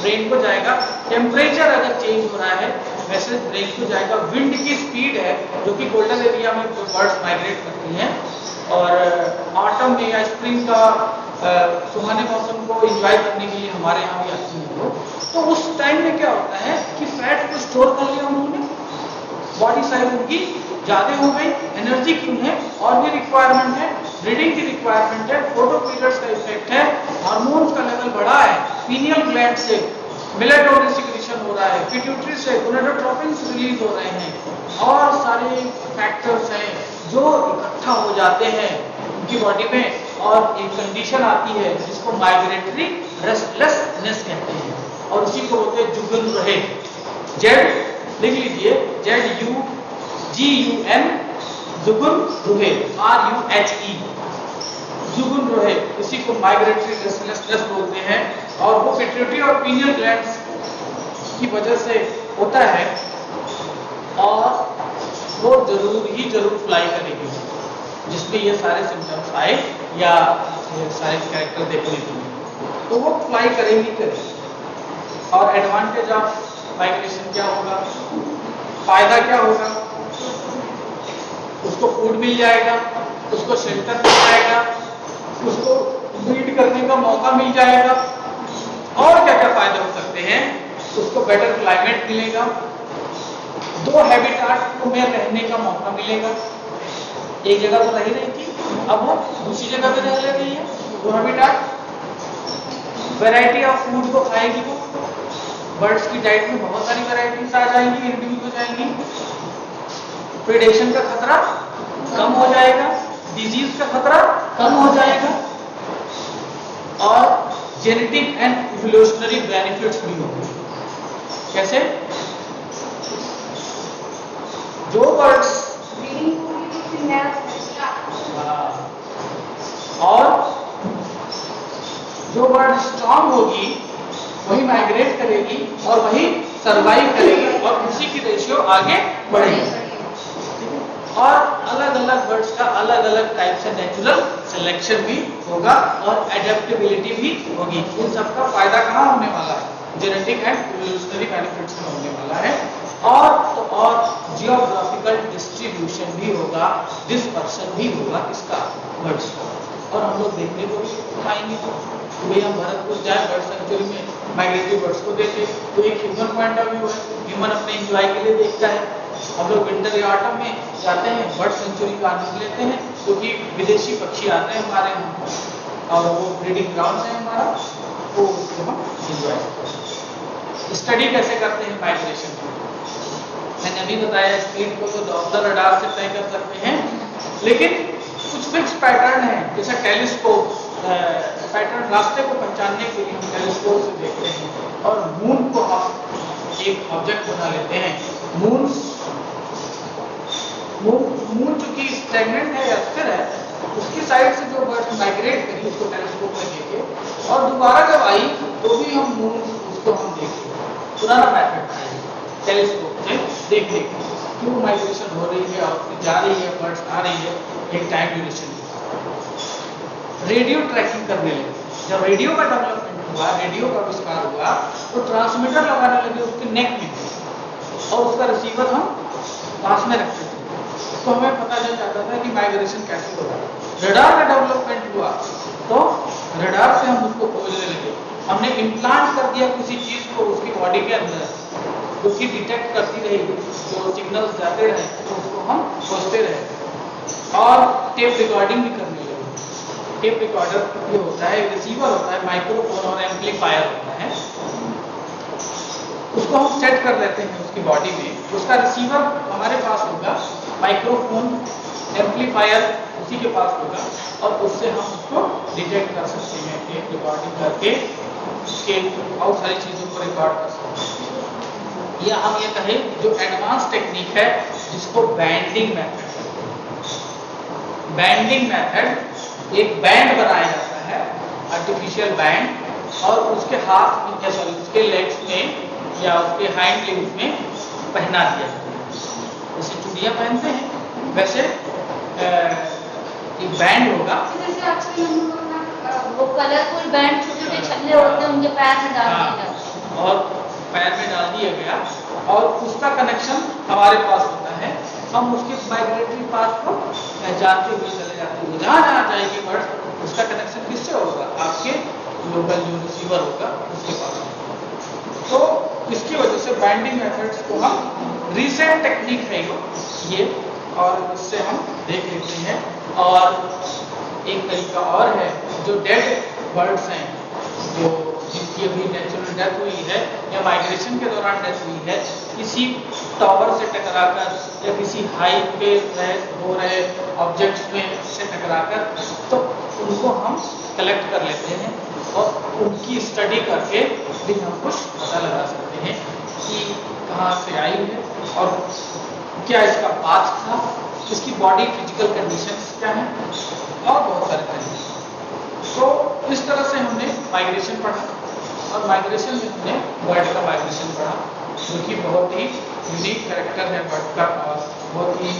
ब्रेन को जाएगा। टेम्परेचर अगर चेंज हो रहा है, मैसेज ब्रेन को जाएगा। विंड की स्पीड है जो कि कोल्डर एरिया में बर्ड्स माइग्रेट करती हैं और ऑटम में या स्प्रिंग का सुहाने मौसम को एंजॉय करने के लिए हमारे यहाँ भी आती हैं लोग, तो उस टाइम में क्या होता है कि फैट को स्टोर कर लिया उन्होंने, बॉडी साइज उनकी ज्यादा हो गई, एनर्जी की है और भी रिक्वायरमेंट है, ब्रीडिंग की रिक्वायरमेंट है, फोटो पीरियड्स का इफेक्ट है, हार्मोन्स का लेवल बढ़ा है, पीनियल ग्लैंड से मेलेटोनिन सिक्रीशन हो रहा है, पिट्यूटरी से गोनाडोट्रोपिन्स रिलीज हो रहे हैं और सारे फैक्टर्स हैं जो इकट्ठा हो जाते हैं उनकी बॉडी में और एक कंडीशन आती है जिसको माइग्रेटरी रेस्टलेसनेस कहते हैं और उसी को बोलते हैं जुगन रहे। जेड लिख लीजिए, ZUGUN जुगन रुहे, RUHE जुगन रुहे, इसी को माइग्रेटरी रेस्टलेसनेस बोलते हैं और वो पिट्यूटरी और पीनियल ग्लैंड्स की वजह से होता है और वो जरूर फ्लाई करेगी जिसमें ये सारे सिम्टम्स आए या ये सारे कैरेक्टर देखने के लिए, तो वो फ्लाई करेगी। और एडवांटेज ऑफ माइग्रेशन क्या होगा, फायदा क्या होगा, उसको फूड मिल जाएगा, उसको शेल्टर मिल जाएगा, उसको ब्रीड करने का मौका मिल जाएगा और क्या क्या फायदे हो सकते हैं, उसको बेटर क्लाइमेट मिलेगा, 2 हैबिटाट में रहने का मौका मिलेगा। एक जगह तो रही थी, अब वो दूसरी जगह पे रह ले रही है, 2 हैबिटाट, वैरायटी ऑफ फूड को खाएगी वो, बर्ड्स की डाइट में बहुत सारी वैरायटीज आ जाएंगी, इंट्रोड्यूस हो जाएंगी, प्रेडेशन का खतरा कम हो जाएगा, डिजीज का खतरा कम हो जाएगा और जेनेटिक एंड इवोल्यूशनरी बेनिफिट्स भी होंगे। कैसे, जो बर्ड्स और जो बर्ड स्ट्रांग होगी वही माइग्रेट करेगी और वही सरवाइव करेगी और उसी की रेशियो आगे बढ़ेगी। और अलग अलग बर्ड्स का अलग अलग टाइप से नेचुरल सिलेक्शन भी होगा और एडेप्टेबिलिटी भी होगी। इन सबका फायदा कहाँ होने वाला है, जेनेटिक एंड इवोल्यूशनरी बेनिफिट्स में होने वाला है। और जियोग्राफिकल डिस्ट्रीब्यूशन भी होगा, डिस्पर्शन भी होगा इसका बर्ड्स का। और हम लोग देखने को भी पाएंगे तो भाई हम भरतपुर जाए बर्ड सेंचुरी में माइग्रेटरी बर्ड्स को देखें, तो एक ह्यूमन पॉइंट ऑफ व्यू है, ह्यूमन अपने एंजॉय के लिए देखता है, हम लोग विंटर या ऑटम में जाते हैं, बर्ड सेंचुरी का आनंद लेते हैं, क्योंकि विदेशी पक्षी आते हैं हमारे यहाँ और वो ब्रीडिंग ग्राउंड है हमारा, तो उसको हम एंजॉय करते हैं। स्टडी कैसे करते हैं माइग्रेशन की? मैंने अभी बताया स्क्रीन को तो डॉप्लर रडार से तय कर सकते हैं, लेकिन कुछ फिक्स पैटर्न है, जैसे टेलीस्कोप पैटर्न, रास्ते को पहचानने के लिए हम टेलीस्कोप से देखते हैं। और मून को हम एक ऑब्जेक्ट बना लेते हैं। मून चूंकि स्टैग्नेंट है या स्थिर है, उसकी साइड से जो बर्ड माइग्रेट करी उसको टेलीस्कोप में देखे और दोबारा जब आई तो भी हम मून उसको हम देखें। पुराना मेथड था टेलीस्कोप से देखने की क्यों माइग्रेशन हो रही है और फिर जा रही है, बर्ड्स आ रही है, एक टाइम ड्यूरेशन के साथ। रेडियो ट्रैकिंग करने लगे। जब रेडियो का डेवलपमेंट हुआ, रेडियो का आविष्कार हुआ, तो ट्रांसमीटर लगाने लगे उसके नेक में और उसका रिसीवर हम पास में रखते थे, तो हमें पता चल जाता था कि माइग्रेशन कैसे हो रहा है। रडार का डेवलपमेंट हुआ तो रडार से हम उसको खोजने लगे। हमने इम्प्लांट कर दिया किसी चीज को उसकी बॉडी के अंदर, जो कि डिटेक्ट करती रहेगी, जो सिग्नल्स जाते रहे तो उसको हम खोजते रहे। और टेप रिकॉर्डिंग भी करने लगे। टेप रिकॉर्डर ये होता है, रिसीवर होता है, माइक्रोफोन और एम्पलीफायर होता है, उसको हम सेट कर देते हैं उसकी बॉडी में। उसका रिसीवर हमारे पास होगा, माइक्रोफोन एम्पलीफायर उसी के पास होगा और उससे हम उसको डिटेक्ट कर सकते हैं, टेप रिकॉर्डिंग करके उसके बहुत सारी चीज़ों को रिकॉर्ड कर सकते हैं। या हम ये कहें जो एडवांस टेक्निक है जिसको बैंडिंग मेथड। बैंडिंग मेथड, एक बैंड बनाया जाता है, आर्टिफिशियल बैंड, और उसके हाथ में या सॉरी उसके लेग्स में या उसके हाइंड लिम्स में पहना दिया जाता है। जैसे चूड़ियाँ पहनते हैं वैसे एक बैंड होगा। जैसे आजकल हम लोग वो कलरफुल बैंड छोटे छोटे छल्ले होते हैं उनके पैर में डाल दिए जाते हैं और पैर में डाल दिया गया और उसका कनेक्शन हमारे पास होता है। हम उसके माइग्रेटरी पाथ को पहचानते हुए चले जाते हैं। जहाँ जहाँ जाएंगे बर्ड उसका कनेक्शन किससे होगा? आपके लोकल जो रिसीवर होगा उसके पास। तो इसकी वजह से बैंडिंग मेथड्स को हम रिसेंट टेक्निक है ये, और इससे हम देख लेते हैं। और एक तरीका और है, जो डेड बर्ड्स हैं, जो जिनकी अभी नेचुरल डेथ हुई है या माइग्रेशन के दौरान डेथ हुई है, किसी टावर से टकराकर या किसी हाई पे हो रहे ऑब्जेक्ट्स में से टकराकर, तो उनको हम कलेक्ट कर लेते हैं और उनकी स्टडी करके भी हम कुछ पता लगा सकते हैं कि कहाँ से आई है और क्या इसका पाथ था, इसकी बॉडी फिजिकल कंडीशंस क्या है और बहुत सारे तरीके। तो इस तरह से हमने माइग्रेशन पढ़ा और माइग्रेशन में हमने बर्ड का माइग्रेशन पढ़ा, जो कि बहुत ही यूनिक कैरेक्टर है बर्ड का और बहुत ही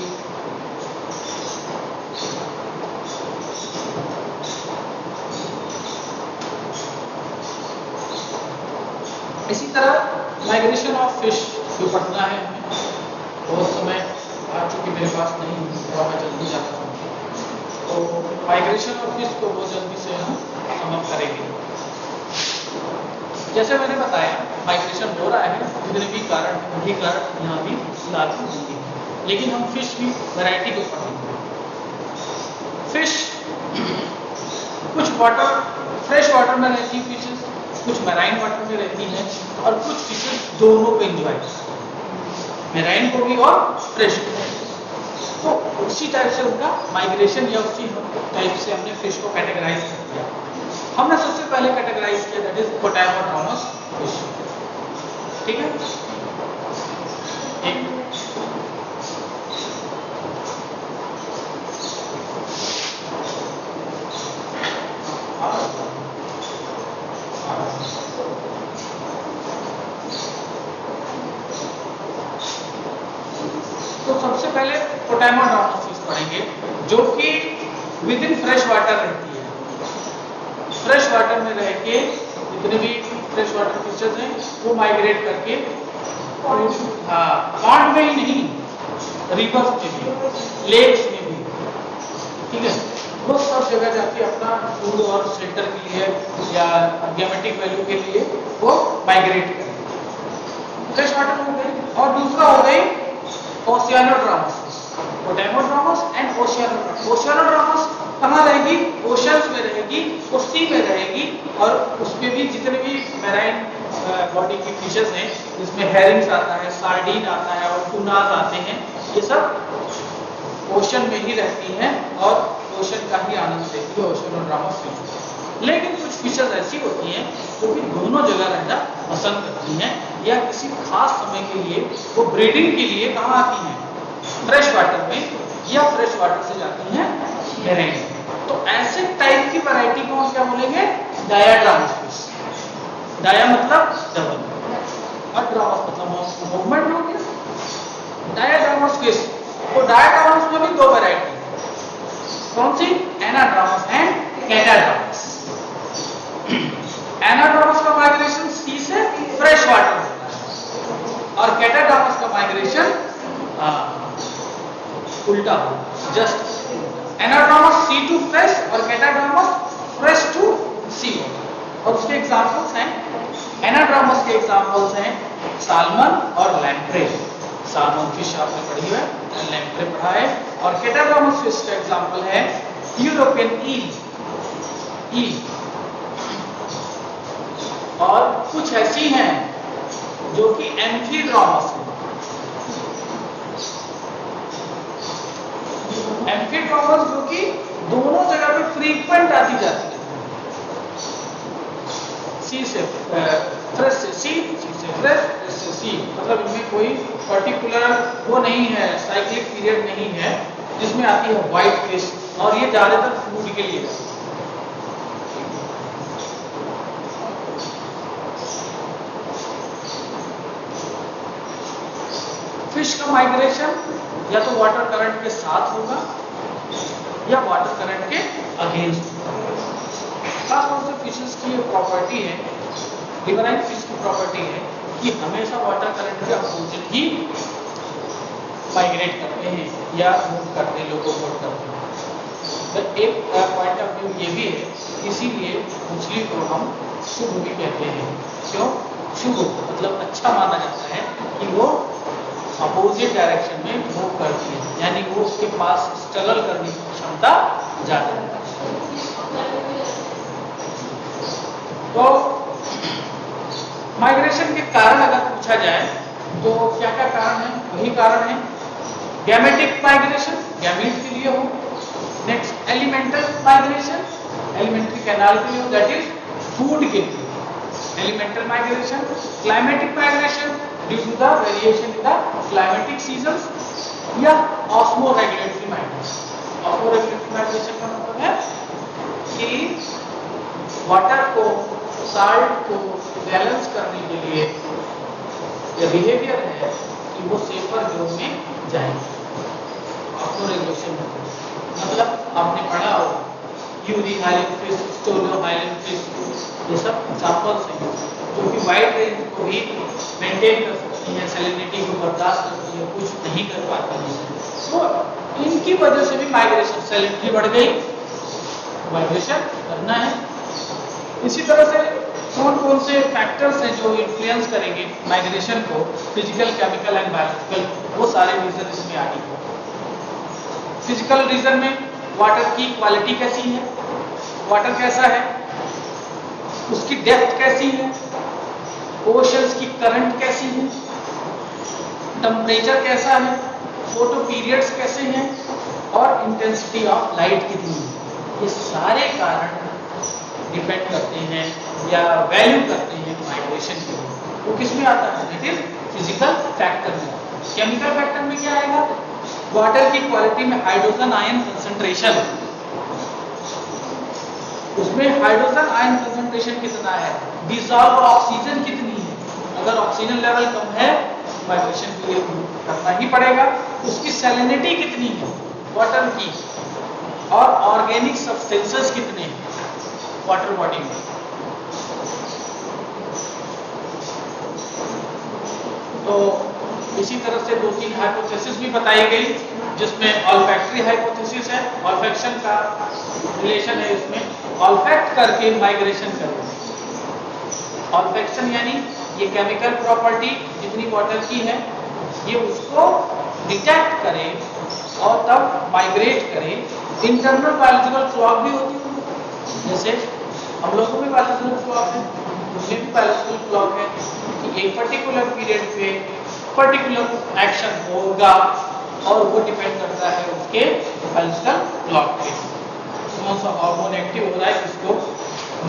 इसी तरह माइग्रेशन ऑफ फिश जो पढ़ना है हमें, बहुत समय आ चुकी मेरे पास नहीं, थोड़ा मैं जल्दी जाता हूँ, तो माइग्रेशन ऑफ फिश को बहुत जल्दी से हम समाप्त करेंगे। जैसे मैंने बताया माइग्रेशन हो रहा है, जितने भी कारण वही कारण यहाँ भी लागू होंगे, लेकिन हम फिश की वैरायटी को पढ़ेंगे। फिश कुछ वाटर फ्रेश वाटर में रहती है फिशेस, कुछ मैराइन वाटर में रहती हैं और कुछ फिशेस दोनों को एंजॉय करती हैं, मैराइन को भी और फ्रेश को भी। तो उसी टाइप से उनका माइग्रेशन या उसी टाइप से हमने फिश को कैटेगराइज कर दिया। हमने सबसे पहले कैटेगराइज किया दैट इज पोटैमोड्रोमस फिश, ठीक है। एक तो सबसे पहले पोटैमोड्रोमस फिश पढ़ेंगे, जो कि विद इन फ्रेश वाटर रहती है। फ्रेश वाटर में रह के जितने भी फ्रेश वाटर फिशेज हैं वो माइग्रेट करके, पॉन्ड में ही नहीं, रिवर्स में भी, लेक्स में भी, ठीक है, वो सब जगह जाके अपना फूड और शेल्टर के लिए या गेमेटिक वैल्यू के लिए वो माइग्रेट करें। फ्रेश वाटर हो गई। और दूसरा हो गई ओशियानोड्रामस फिश, पोटेमोड्रामस एंड ओशियानोड्रामस। ओशियानोड्रामस कहाँ रहेगी? ओशंस में रहेगी, उस सी में रहेगी, और उसमें भी जितने भी मैराइन बॉडी की फिशेस हैं, जिसमें हेरिंग्स आता है, सार्डीन आता है और टूनास आते हैं, ये सब ओशन में ही रहती हैं और ओशन का ही आनंद लेती है ओशियानोड्रामस फिश। लेकिन कुछ फिशेस ऐसी होती हैं जो कि दोनों जगह रहना पसंद करती हैं, या किसी खास समय के लिए वो ब्रीडिंग के लिए कहाँ आती हैं? फ्रेश वाटर में, या फ्रेश वाटर से जाती हैं मैराइन। तो ऐसे टाइप की वैरायटी को हम क्या बोलेंगे? डायाड्रामस फिश। डाया मतलब डबल और ड्रामस मतलब मूवमेंट हो गया। डायाड्रामस फिश, तो डायाड्रामस में भी दो वैरायटी, कौन सी? एनाड्रामस एंड कैटाड्रामस। एनाड्रामस का माइग्रेशन सी से फ्रेश वाटर होता है और कैटाड्रामस का माइग्रेशन उल्टा हो, just anadromous sea to fresh और कैटाड्रामस फ्रेश टू सी। और उसके एग्जांपल्स हैं, एनाड्रामस के एग्जांपल्स हैं साल्मन और लैम्प्रे। साल्मन फिश आपने पढ़ी है, लैम्प्रे पढ़ा है। और कैटाड्रामस फिश का एग्जांपल है यूरोपियन ईल। और कुछ ऐसी हैं जो कि एम्फीड्रामस है। एम्फीड्रामस जो कि दोनों जगह पे फ्रीक्वेंट आती जाती है, सी से फ्रेश से सी, सी से फ्रेश, फ्रेश से सी, मतलब इनमें कोई पर्टिकुलर वो नहीं है, साइक्लिक पीरियड नहीं है जिसमें आती है व्हाइट फिश, और ये ज्यादातर फूड के लिए। फिश का माइग्रेशन या तो वाटर करंट के साथ होगा या वाटर करंट के अगेंस्ट होगा। खासतौर से फिशेस की ये प्रॉपर्टी है, रिवराइन फिश की प्रॉपर्टी है कि हमेशा वाटर करंट के अपोजिट ही माइग्रेट करते हैं या मूव करते हैं, लोकोमोट करते हैं। तो एक पॉइंट ऑफ व्यू ये भी है, इसीलिए मछली को हम शुभ भी कहते हैं। क्यों शुभ? मतलब अच्छा माना जाता है कि वो अपोजिट डायरेक्शन में मूव करती है, यानी वो उसके पास स्ट्रगल करने की क्षमता ज्यादा है। तो माइग्रेशन के कारण अगर पूछा जाए तो क्या क्या कारण है? वही कारण है गैमेटिक माइग्रेशन, गैमीट के लिए हो। Next elemental migration, alimentary canal के लिए हो, दैट इज फूड के लिए elemental migration. Climatic migration due to the variation in the climatic seasons, या osmoregulatory migration. Osmoregulatory migration का मतलब है कि वाटर को, साल्ट को बैलेंस करने के लिए यह बिहेवियर है कि वो सेफर जोन में जाएंगे। ऑस्मो रेगुलेशन मतलब आपने पढ़ा हो euryhaline fish, stenohaline fish, ये सब एग्जांपल्स हैं जो कि वाइड रेंज को भी मेंटेन कर सकती हैं, सैलिनिटी को बर्दाश्त करती है, कुछ नहीं कर पाती है। तो इनकी वजह से भी माइग्रेशन, सैलिनिटी बढ़ गई, माइग्रेशन करना है। इसी तरह से कौन कौन से फैक्टर्स हैं जो इन्फ्लुएंस करेंगे माइग्रेशन को? फिजिकल, केमिकल एंड बायोलॉजिकल, वो सारे रीजन इसमें आएंगे। फिजिकल रीजन में वाटर की क्वालिटी कैसी है, वाटर कैसा है, उसकी डेप्थ कैसी है, ओशंस की करंट कैसी है, टेम्परेचर कैसा है, फोटो पीरियड्स कैसे हैं, और इंटेंसिटी ऑफ लाइट कितनी है। ये सारे कारण डिपेंड करते हैं या वैल्यू करते हैं माइग्रेशन के लिए। वो किस में आता है? इट इज फिजिकल फैक्टर में। केमिकल फैक्टर में क्या आएगा? वाटर की क्वालिटी में हाइड्रोजन आयन कंसंट्रेशन, उसमें हाइड्रोजन आयन कंसंट्रेशन कितना है, डिसॉल्व ऑक्सीजन कितनी है। अगर ऑक्सीजन लेवल कम है माइग्रेशन के लिए करना ही पड़ेगा। उसकी सैलिनिटी कितनी है वाटर की, और ऑर्गेनिक सब्सटेंसेस कितने हैं वाटर बॉडी में। तो इसी तरह से 2-3 हाइपोथेसिस भी बताई गई, जिसमें ऑल्फैक्टरी हाइपोथेसिस है, ऑल्फैक्शन का रिलेशन है इसमें, ऑल्फैक्ट करके माइग्रेशन करना। ऑल्फैक्शन यानी ये केमिकल प्रॉपर्टी जितनी वाटर की है, ये उसको डिटेक्ट करें और तब माइग्रेट करें। इंटरनल बायोलॉजिकल क्लॉक भी होती है, जैसे हम लोगों में बायोलॉजिकल क्लॉक है, उसमें भी बायोलॉजिकल क्लॉक है कि एक पर्टिकुलर पीरियड पे पर्टिकुलर एक्शन होगा और वो डिपेंड करता है उसके बायोलॉजिकल क्लॉक पे। कौन सा हार्मोन एक्टिव हो रहा है, इसको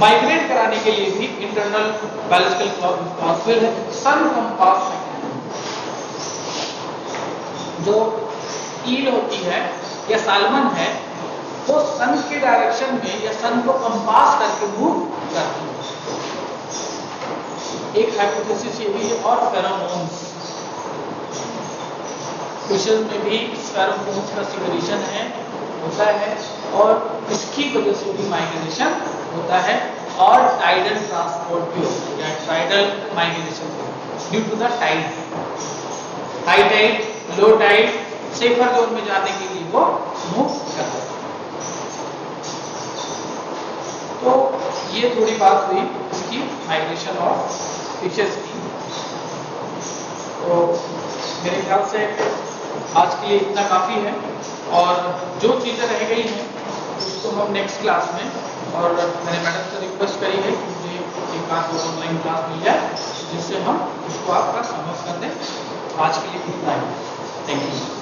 माइग्रेट कराने के लिए भी इंटरनल बायोलॉजिकल क्लॉक रिस्पॉन्सिबल है। सन कंपास जो ईल होती है या साल्मन है, वो सन के डायरेक्शन में या सन को कंपास करके मूव करती है। एक हाइपोथेसिस ये भी है। और फेरोमोन्स, फिशेस में भी फेरोमोन्स का सिक्रीशन है होता है और इसकी वजह से भी माइग्रेशन होता है और टाइडल ट्रांसपोर्ट भी होता है या tidal migration due to the tide, high tide, low tide, safer zone में जाने के लिए वो मूव करता है। तो ये थोड़ी बात हुई इसकी माइग्रेशन ऑफ फिशेस की। तो मेरे ख्याल से आज के लिए इतना काफ़ी है और जो चीज़ें रह गई हैं उसको हम नेक्स्ट क्लास में, और मैंने मैडम से रिक्वेस्ट करी है कि मुझे एक आध ऑनलाइन क्लास मिल जाए जिससे हम उसको आपका समझ कर दें। आज के लिए इतना ही। Thank you.